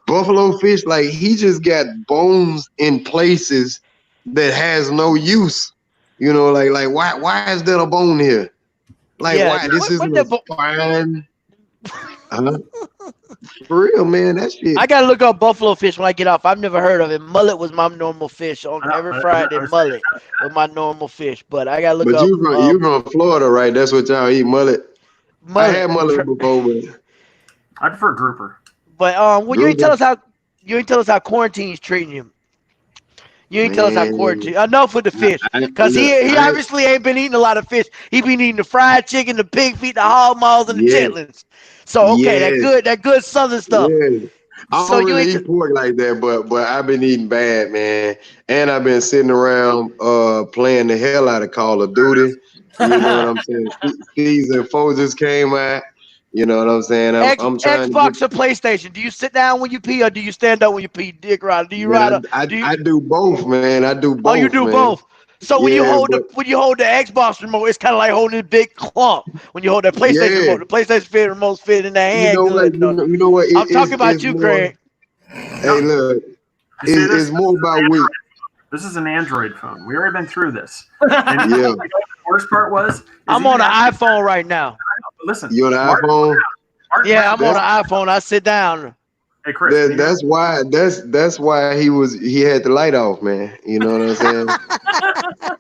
Speaker 5: buffalo fish, like he just got bones in places that has no use. You know, like why is there a bone here? Like why? This isn't a spine. For real, man. That shit.
Speaker 4: I gotta look up buffalo fish when I get off. I've never heard of it. Mullet was my normal fish on every Friday. Mullet was my normal fish, but I gotta look up.
Speaker 5: But you from Florida, right? That's what y'all eat, mullet. I had mullet before, but
Speaker 2: I prefer grouper.
Speaker 4: But well, you ain't tell us how quarantine's treating you. You ain't tell us how quarantine. Enough with the fish, because he obviously ain't been eating a lot of fish. He been eating the fried chicken, the pig feet, the hog maws, and the chitlins. So that good southern stuff.
Speaker 5: Yeah. I don't really eat pork like that, but I've been eating bad, man. And I've been sitting around playing the hell out of Call of Duty. You know what I'm saying? Season 4 just came out. You know what I'm saying? I'm trying
Speaker 4: Xbox or PlayStation. Do you sit down when you pee, or do you stand up when you pee? Dick rider. Do you ride?
Speaker 5: I do both, man. I do both.
Speaker 4: Oh, you do both. So when you hold the Xbox remote, it's kind of like holding a big clump. When you hold that PlayStation remote, the PlayStation remote's fit in the hand.
Speaker 5: You know what?
Speaker 4: I'm talking about you, Craig.
Speaker 5: Hey, look, it's more about weight.
Speaker 2: This is an Android phone. We already been through this. And the worst part was
Speaker 4: I'm on an iPhone right now.
Speaker 2: Listen,
Speaker 5: you on an iPhone?
Speaker 4: Yeah, I'm on an iPhone. I sit down.
Speaker 2: Hey, Chris,
Speaker 5: that's why he had the light off, man. You know what I'm saying?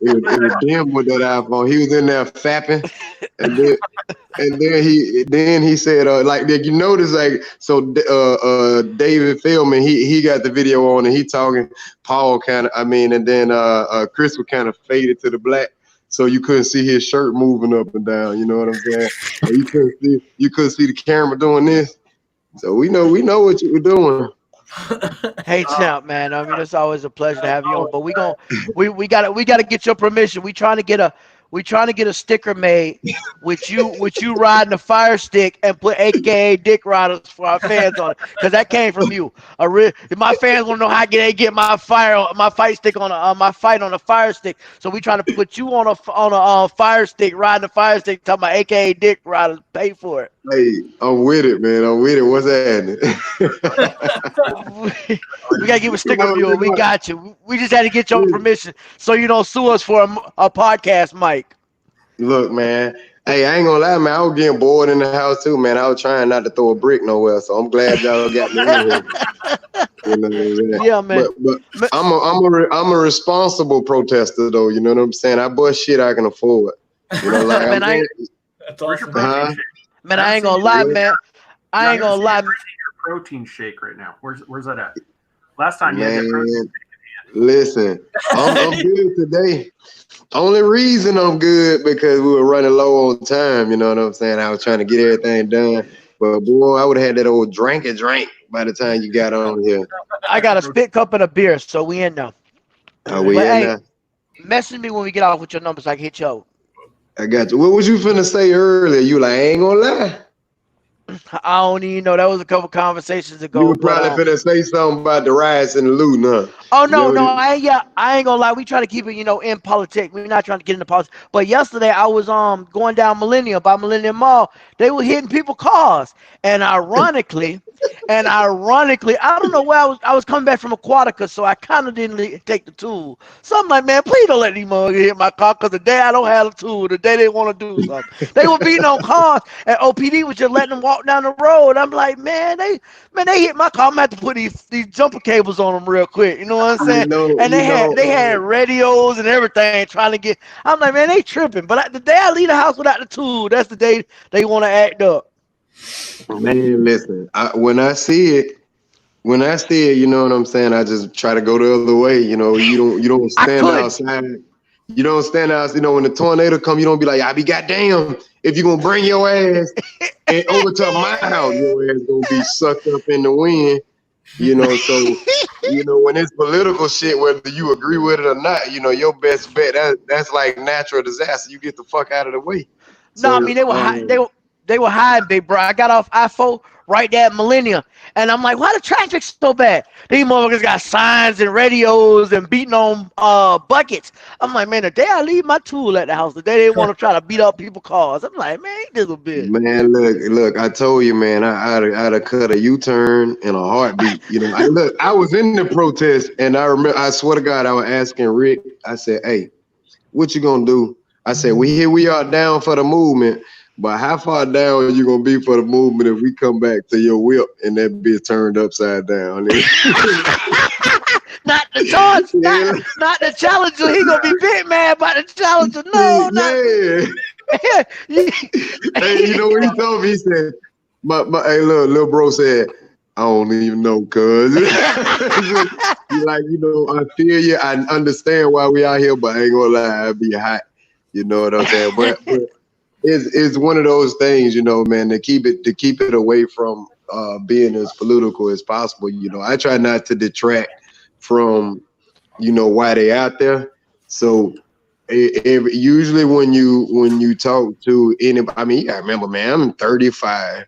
Speaker 5: it was dim with that iPhone. He was in there fapping, and then he said like you notice like so David Feldman he got the video on and he talking. Paul kind of and then Chris was kind of faded to the black. So you couldn't see his shirt moving up and down. You know what I'm saying? And you couldn't see the camera doing this. So we know what you were doing.
Speaker 4: Hey champ, man. I mean, it's always a pleasure to have you on. But we gotta get your permission. We trying to get a sticker made with you riding a fire stick and put AKA Dick Riders for our fans on it, because that came from you. My fans want to know how they get my fight stick on my fight on a fire stick. So we trying to put you on a fire stick, riding a fire stick, talking about AKA Dick Riders. Pay for it.
Speaker 5: Hey, I'm with it, man. I'm with it. What's happening?
Speaker 4: We gotta give a sticker of you. We got you. We just had to get your permission so you don't sue us for a podcast mic.
Speaker 5: Look, man. Hey, I ain't gonna lie, man. I was getting bored in the house too, man. I was trying not to throw a brick nowhere, so I'm glad y'all got me in here. You know what I'm saying?
Speaker 4: Yeah, man.
Speaker 5: But I'm a responsible protester, though. You know what I'm saying? I bust shit I can afford. You know, like
Speaker 2: that's awesome.
Speaker 4: Man, I ain't gonna lie, man. I ain't gonna lie.
Speaker 2: Your protein shake right now. Where's that at? Last time you had that protein shake.
Speaker 5: Listen, I'm good today. Only reason I'm good because we were running low on time. You know what I'm saying? I was trying to get everything done. But boy, I would have had that old drink by the time you got on here.
Speaker 4: I got a spit cup and a beer, so we in now. Message me when we get off with your numbers so I can hit you up.
Speaker 5: I got you. What was you finna say earlier? You like, I ain't gonna lie.
Speaker 4: I don't even know. That was a couple conversations ago.
Speaker 5: You were probably finna say something about the riots and the looting, huh?
Speaker 4: Oh no, I ain't gonna lie. We try to keep it, in politics. We're not trying to get into politics. But yesterday I was going down Millennium Mall. They were hitting people's cars, and ironically, I don't know where I was coming back from Aquatica, so I kind of didn't take the tool. So I'm like, man, please don't let these motherfuckers hit my car, because the day I don't have a tool, the day they want to do something. They were beating on cars, and OPD was just letting them walk down the road. I'm like, man, they hit my car. I'm gonna have to put these jumper cables on them real quick. You know what I'm saying? And they had radios and everything trying to get. I'm like, man, they tripping. But the day I leave the house without the tool, that's the day they want to act up.
Speaker 5: Man, listen. When I see it, you know what I'm saying, I just try to go the other way. You know, you don't stand outside. You don't stand out. You know, when the tornado come, you don't be like, I be goddamn. If you're gonna bring your ass and over to my house, your ass gonna be sucked up in the wind. You know, so when it's political shit, whether you agree with it or not, your best bet that's like natural disaster. You get the fuck out of the way.
Speaker 4: No, I mean they were hiding, big bro. I got off I-4 right there at Millennium, and I'm like, why the traffic's so bad? These motherfuckers got signs and radios and beating on buckets. I'm like, man, the day I leave my tool at the house, the day they want to try to beat up people's cars, I'm like, man, this a bitch.
Speaker 5: Man, look, I told you, man, I'd have cut a U-turn in a heartbeat. I was in the protest, and I swear to God, I was asking Rick, I said, hey, what you gonna do? I said, well, here we are down for the movement, but how far down are you gonna be for the movement if we come back to your whip and that bitch turned upside down?
Speaker 4: Not the charge, not the challenger. He gonna be big mad about the challenger. No, not
Speaker 5: Hey, you know what he told me? He said, hey, look, little bro said, I don't even know, cuz. Like, you know, I feel you. I understand why we out here, but I ain't gonna lie, I'd be hot. You know what I'm saying? But it's one of those things, you know, man, to keep it away from being as political as possible. You know, I try not to detract from, you know, why they out there. So usually when you talk to anybody, I mean, you gotta remember, man, I'm 35.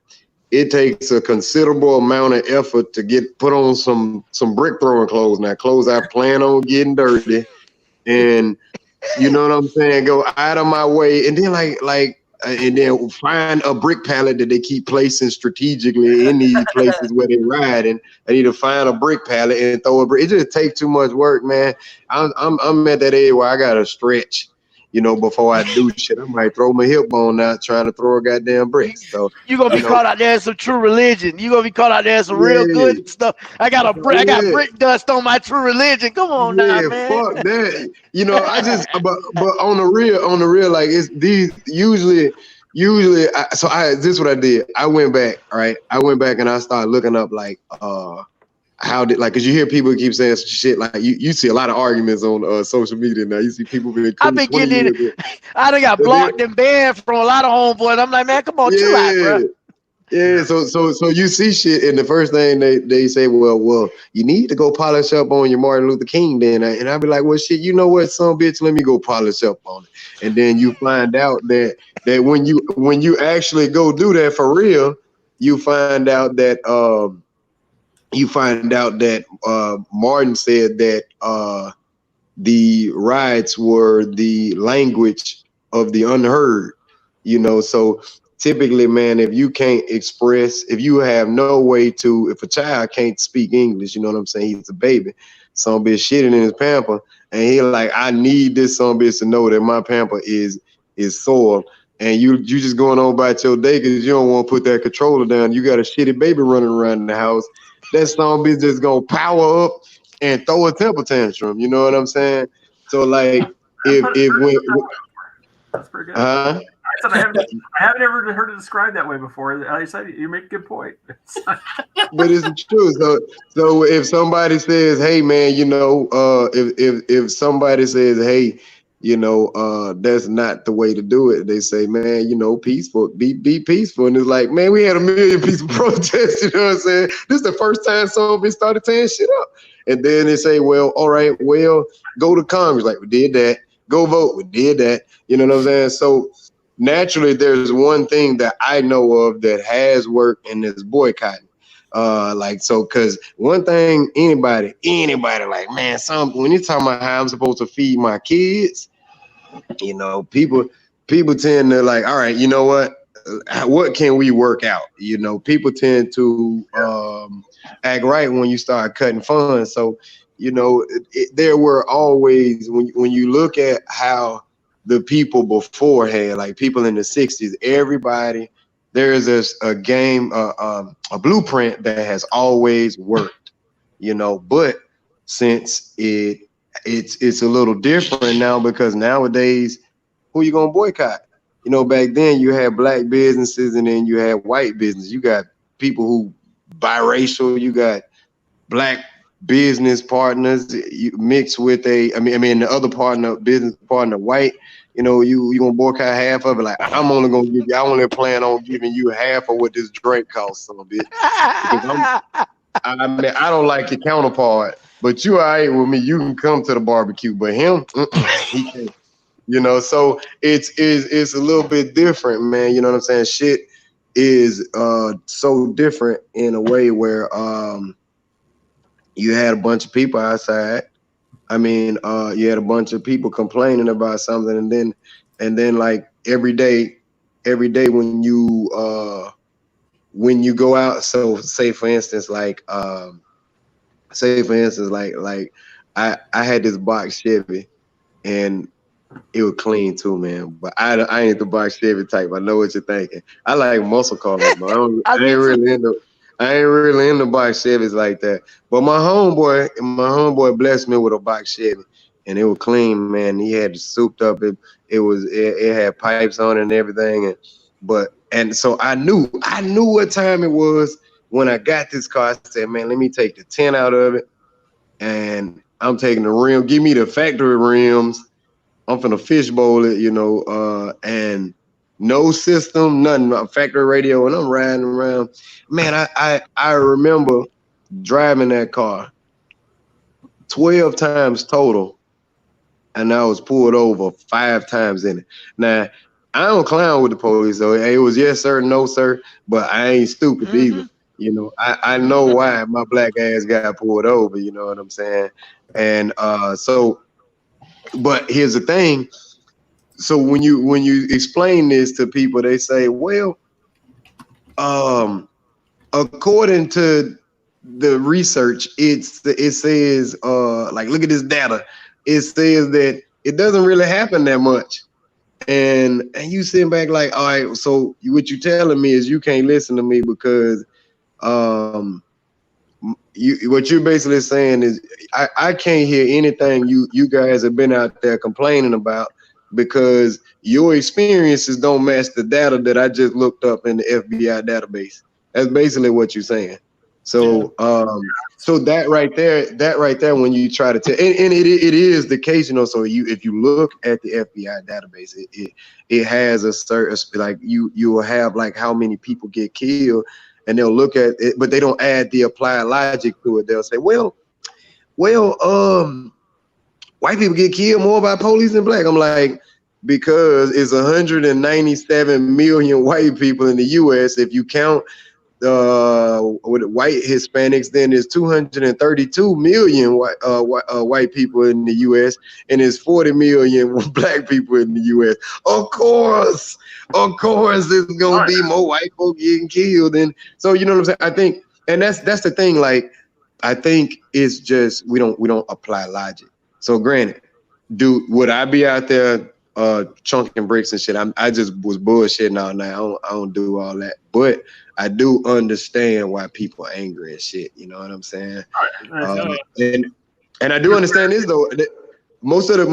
Speaker 5: It takes a considerable amount of effort to get put on some brick throwing clothes. Now, clothes I plan on getting dirty, and you know what I'm saying, go out of my way, and then and then find a brick pallet that they keep placing strategically in these places where they ride. And I need to find a brick pallet and throw a brick. It just takes too much work, man. I'm at that age where I gotta stretch. You know, before I do shit, I might throw my hip bone out trying to throw a goddamn brick. So
Speaker 4: you gonna be caught out there in some true religion. You gonna be caught out there in some real good stuff. I got brick dust on my true religion. Come on now, man.
Speaker 5: Fuck that. You know, I just but on the real, like it's these usually. This is what I did. I went back, right? I went back and I started looking up like because you hear people keep saying shit like you see a lot of arguments on social media now. You see people
Speaker 4: I've been getting it. I done got blocked and banned from a lot of homeboys. I'm like, man, come on, chill out, bro.
Speaker 5: Yeah, so you see shit, and the first thing they say, well, you need to go polish up on your Martin Luther King, then, and I'll be like, well, shit, you know what, son, bitch, let me go polish up on it, and then you find out that when you actually go do that for real, you find out that Martin said that the riots were the language of the unheard, you know, so. Typically, man, if you can't express, if you have no way to, if a child can't speak English, you know what I'm saying? He's a baby. Some bitch shitting in his pamper, and he like, I need this some bitch to know that my pamper is soiled. And you just going on about your day because you don't want to put that controller down. You got a shitty baby running around the house. That some bitch just gonna power up and throw a temper tantrum. You know what I'm saying? So like,
Speaker 2: that's pretty good. I haven't ever heard it described that way before. I said you make a good point.
Speaker 5: But it's true. So if somebody says, "Hey, man, you know," if somebody says, "Hey, you know, that's not the way to do it," they say, "Man, you know, peaceful, be peaceful." And it's like, man, we had 1 million peaceful protests. You know what I'm saying? This is the first time somebody started tearing shit up. And then they say, "Well, all right, well, go to Congress." Like we did that. Go vote. We did that. You know what I'm saying? So. Naturally, there's one thing that I know of that has worked, and it's boycotting. Because one thing, anybody, like, man, when you're talking about how I'm supposed to feed my kids, you know, people tend to like, all right, you know what can we work out? You know, people tend to act right when you start cutting funds. So, you know, there were always, when you look at how the people beforehand, like people in the 60s, everybody, there's a blueprint that has always worked, you know, but since it's a little different now because nowadays, who you gonna boycott? You know, back then you had black businesses and then you had white business. You got people who biracial, you got black business partners, you mix with the other business partner white, you know, you gonna boycott half of it. Like I only plan on giving you half of what this drink costs, son of a bitch. I don't like your counterpart, but you all right with me. You can come to the barbecue, but him, he can't. You know, so it's a little bit different, man. You know what I'm saying? Shit is so different in a way where you had a bunch of people outside. I mean, you had a bunch of people complaining about something, and then like every day when you go out. So say for instance, like I had this box Chevy, and it was clean too, man. But I ain't the box Chevy type. I know what you're thinking. I like muscle cars, but
Speaker 4: I
Speaker 5: I ain't
Speaker 4: do too.
Speaker 5: really into box Chevys like that. But my homeboy blessed me with a box Chevy, and it was clean, man. He had it souped up. It had pipes on it and everything, and so I knew what time it was when I got this car. I said, man, let me take the 10 out of it, and I'm taking the rim. Give me the factory rims. I'm finna fishbowl it, and no system, nothing. Factory radio, and I'm riding around. Man, I remember driving that car 12 times total, and I was pulled over 5 times in it. Now, I don't clown with the police, though. It was yes, sir, no, sir, but I ain't stupid either. I know why my black ass got pulled over, you know what I'm saying? And but here's the thing. So when you explain this to people, they say, well, according to the research, it says like, look at this data. It says that it doesn't really happen that much. And you sitting back like, all right, so what you telling me is you can't listen to me because what you're basically saying is I can't hear anything you guys have been out there complaining about because your experiences don't match the data that I just looked up in the FBI database. That's basically what you're saying. So so that right there, when you try to tell, and it is the case, so if you look at the FBI database, it has a certain, like you will have like how many people get killed, and they'll look at it, but they don't add the applied logic to it. They'll say, well, white people get killed more by police than black. I'm like, because it's 197 million white people in the U.S. If you count with white Hispanics, then there's 232 million white people in the U.S. and there's 40 million black people in the U.S. Of course, there's gonna be more white folk getting killed, and so you know what I'm saying. I think, and that's the thing. Like, I think it's just we don't apply logic. So granted, would I be out there chunking bricks and shit? I just was bullshitting all night. I don't do all that, but I do understand why people are angry and shit. You know what I'm saying? And I do understand this though. Most of the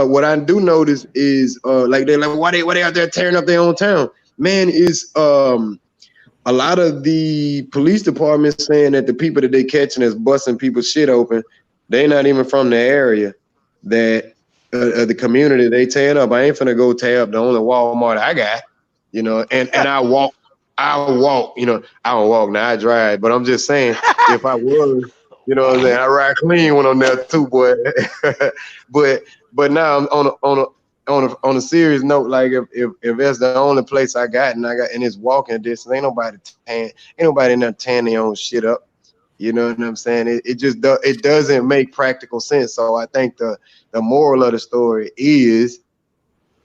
Speaker 5: what I do notice is like they're like, why they out there tearing up their own town? Man, is a lot of the police departments saying that the people that they catching is busting people's shit open, they're not even from the area that the community they tearing up. I ain't finna go tear up the only Walmart I got, and I walk, I don't walk now, I drive, but I'm just saying, if I was, what I'm saying, I ride clean when I'm there too, boy. but now I'm on a serious note, like if that's the only place I got and it's walking distance, ain't nobody in there tearing their own shit up. You know what I'm saying? It doesn't make practical sense. So I think the moral of the story is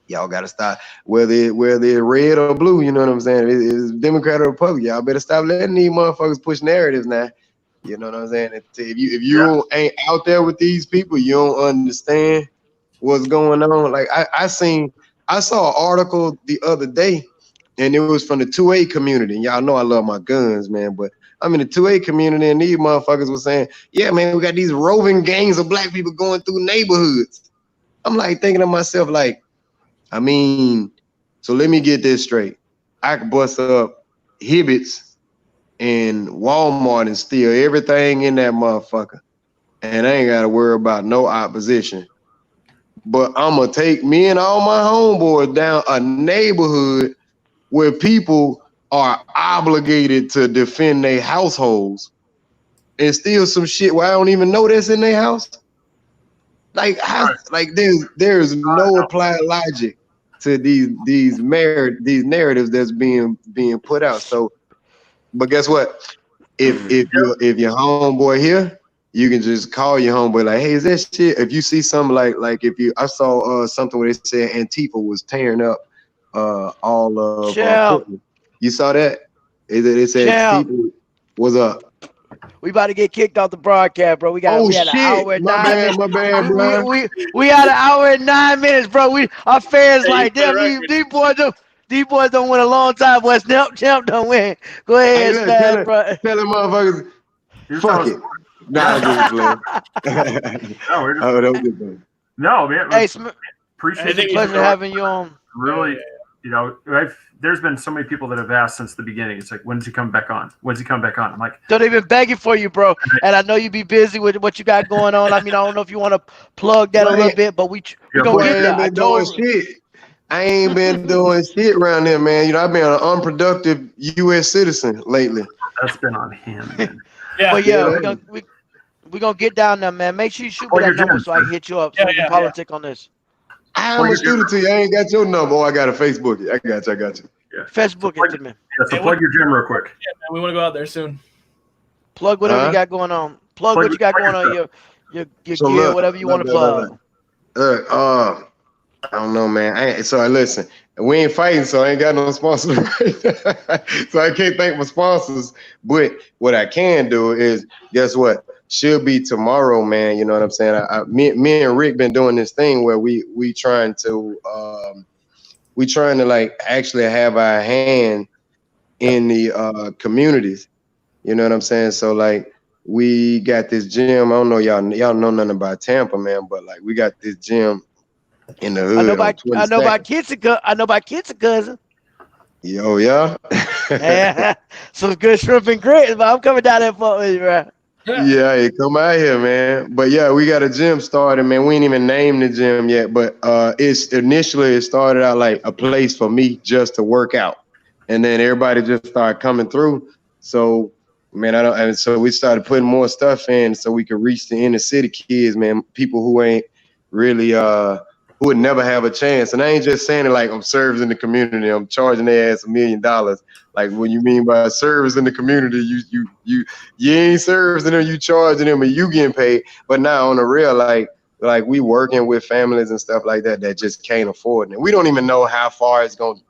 Speaker 5: y'all gotta stop, whether it's red or blue, you know what I'm saying? It's Democrat or Republican. Y'all better stop letting these motherfuckers push narratives now. You know what I'm saying? If you ain't out there with these people, you don't understand what's going on. Like I saw an article the other day, and it was from the 2A community. And y'all know I love my guns, man, but I'm in the 2A community, and these motherfuckers were saying, yeah, man, we got these roving gangs of black people going through neighborhoods. I'm like thinking to myself, like, I mean, so let me get this straight. I could bust up Hibbett's and Walmart and steal everything in that motherfucker, and I ain't got to worry about no opposition. But I'm going to take me and all my homeboys down a neighborhood where people are obligated to defend their households and steal some shit where I don't even know that's in their house. Like, like there's no applied logic to these narratives that's being put out. So, but guess what? If your homeboy here, you can just call your homeboy like, hey, is that shit? If you see something like I saw something where they said Antifa was tearing up all of Portland. You saw that? It said Antifa was up.
Speaker 4: We about to get kicked off the broadcast, bro. We had an hour and 9 minutes.
Speaker 5: My bad, bro.
Speaker 4: We had an hour and 9 minutes, bro. Our fans like them. These boys don't win a long time. West Champ don't win. Go ahead, Smash, bro.
Speaker 5: Tell them motherfuckers. Fuck it. Nah, I'm just playing.
Speaker 2: No, man.
Speaker 4: Hey,
Speaker 2: Appreciate
Speaker 4: it. Pleasure having you on.
Speaker 2: Really, there's been so many people that have asked since the beginning. It's like, when's he come back on? When's he come back on? I'm like,
Speaker 4: don't even begging for you, bro. And I know you be busy with what you got going on. I mean, I don't know if you want to plug that a little bit, but we gonna get there.
Speaker 5: I ain't been doing shit around there, man. I've been an unproductive U.S. citizen lately.
Speaker 2: That's been on him, man.
Speaker 4: We're gonna get down there, man. Make sure you shoot me that number so I can hit you up so we can politic on this.
Speaker 5: I'm gonna shoot it to you. I ain't got your number. I gotta Facebook it. I got you.
Speaker 2: Yeah.
Speaker 4: Facebook it to me.
Speaker 2: Yeah, so plug your gym real quick.
Speaker 1: Yeah, man, we want to go out there soon.
Speaker 4: Plug whatever you got going on. Plug what you got going on. Your gear, whatever you want to plug.
Speaker 5: I don't know, man. So listen, we ain't fighting, so I ain't got no sponsors. So I can't thank my sponsors. But what I can do is, guess what? Should be tomorrow, man. You know what I'm saying? Me and Rick been doing this thing where we trying to like actually have our hand in the communities. You know what I'm saying? So like we got this gym. I don't know y'all know nothing about Tampa, man, but like we got this gym in the hood.
Speaker 4: I know about kids and cousin.
Speaker 5: Yo, yeah.
Speaker 4: Some good shrimp and grits, but I'm coming down there for you, bro.
Speaker 5: Yeah, you come out here, man. But yeah, we got a gym started, man. We ain't even named the gym yet, but it started out like a place for me just to work out, and then everybody just started coming through. So, man, so we started putting more stuff in so we could reach the inner city kids, man. People who ain't really who would never have a chance. And I ain't just saying it like I'm serving the community. I'm charging their ass $1 million. Like what you mean by service in the community, you ain't servicing them, you charging them and you getting paid. But now on the real, like we working with families and stuff like that just can't afford it. And we don't even know how far it's gonna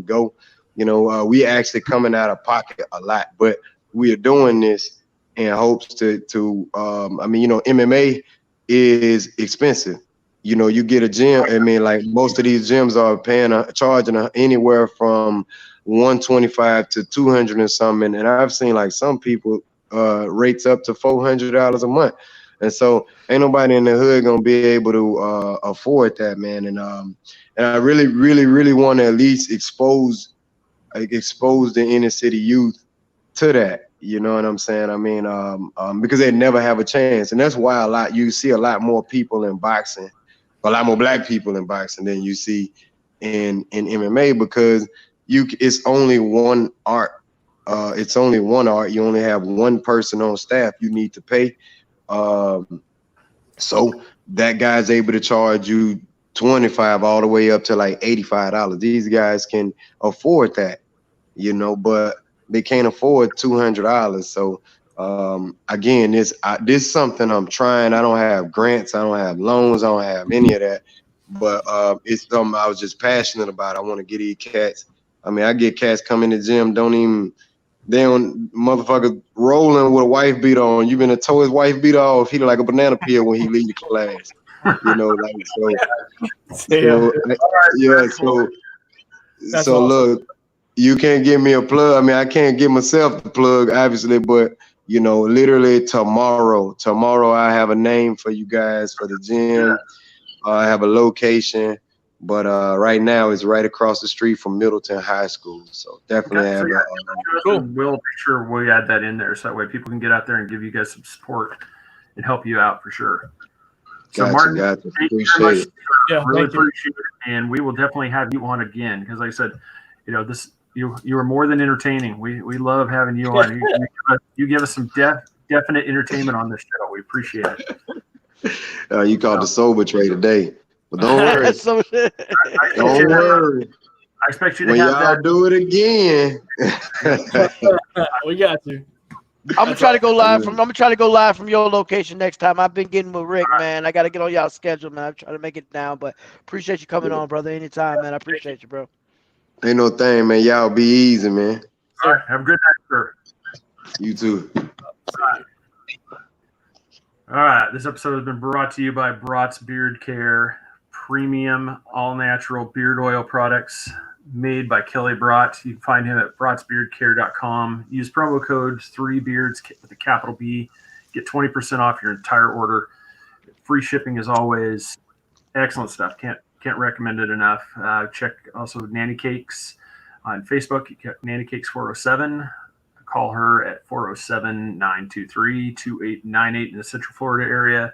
Speaker 5: go. We actually coming out of pocket a lot, but we are doing this in hopes to MMA is expensive. You get a gym. I mean, like most of these gyms are charging anywhere from $125 to $200 and something. And I've seen like some people rates up to $400 a month. And so ain't nobody in the hood gonna be able to afford that, man. And I really, really, really want to at least expose the inner city youth to that. You know what I'm saying? I mean, because they never have a chance, and that's why you see a lot more people in boxing. A lot more black people in boxing than you see in MMA because it's only one art. It's only one art. You only have one person on staff you need to pay. So that guy's able to charge you $25 all the way up to like $85. These guys can afford that, but they can't afford $200. So again, this is something I'm trying. I don't have grants, I don't have loans, I don't have any of that. But it's something I was just passionate about. I want to get these cats. I mean, I get cats coming to the gym, they don't motherfucker rolling with a wife beater on. You been to tow his wife beater off. He like a banana peel when he leave the class. So look, you can't give me a plug. I mean, I can't give myself the plug, obviously, but literally tomorrow I have a name for you guys for the gym. I have a location, but right now it's right across the street from Middleton High School. So definitely have
Speaker 2: cool. We'll make sure we add that in there so that way people can get out there and give you guys some support and help you out for sure. So Martin, thank you very much. Really appreciate it, and we will definitely have you on again because, like I said, you are more than entertaining. We love having you on. You give us some definite entertainment on this show. We appreciate it.
Speaker 5: You called the sober trade today, but don't worry. Don't worry.
Speaker 2: I expect you to
Speaker 5: when
Speaker 2: have
Speaker 5: y'all
Speaker 2: that.
Speaker 5: do it again.
Speaker 1: We got you.
Speaker 4: I'm gonna try to go live from your location next time. I've been getting with Rick, man. I gotta get on y'all's schedule, man. I'm trying to make it down, but appreciate you coming on, brother. Anytime, man. I appreciate you, bro.
Speaker 5: Ain't no thing, man. Y'all be easy, man.
Speaker 2: All right. Have a good night, sir.
Speaker 5: You too.
Speaker 2: All right. This episode has been brought to you by Brott's Beard Care, premium all-natural beard oil products made by Kelly Brott. You can find him at brottsbeardcare.com. Use promo code 3beards with a capital B. Get 20% off your entire order. Free shipping as always. Excellent stuff. Can't recommend it enough. Check also Nanny Cakes on Facebook. Nanny Cakes 407. Call her at 407-923-2898 in the Central Florida area,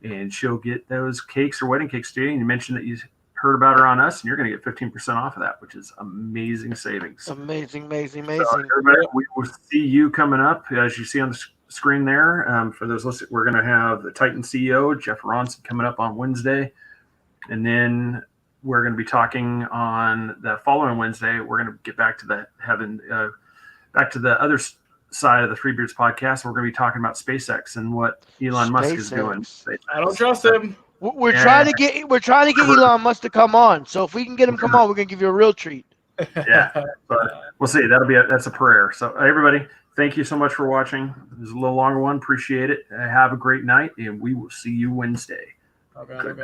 Speaker 2: and she'll get those cakes or wedding cakes to you. And you mentioned that you heard about her on us, and you're going to get 15% off of that, which is amazing savings.
Speaker 4: Amazing.
Speaker 2: So everybody, we will see you coming up, as you see on the screen there. For those listening, we're going to have the Titan CEO, Jeff Ronson, coming up on Wednesday. And then we're going to be talking on the following Wednesday. We're going to get back to the other side of the Three Beards podcast. We're going to be talking about SpaceX and what Elon Musk is doing.
Speaker 1: I don't trust him.
Speaker 4: We're trying to get Elon Musk to come on. So if we can get him come on, we're going to give you a real treat.
Speaker 2: Yeah, but we'll see. That's a prayer. So everybody, thank you so much for watching. This is a little longer one. Appreciate it. Have a great night, and we will see you Wednesday.
Speaker 1: Oh God.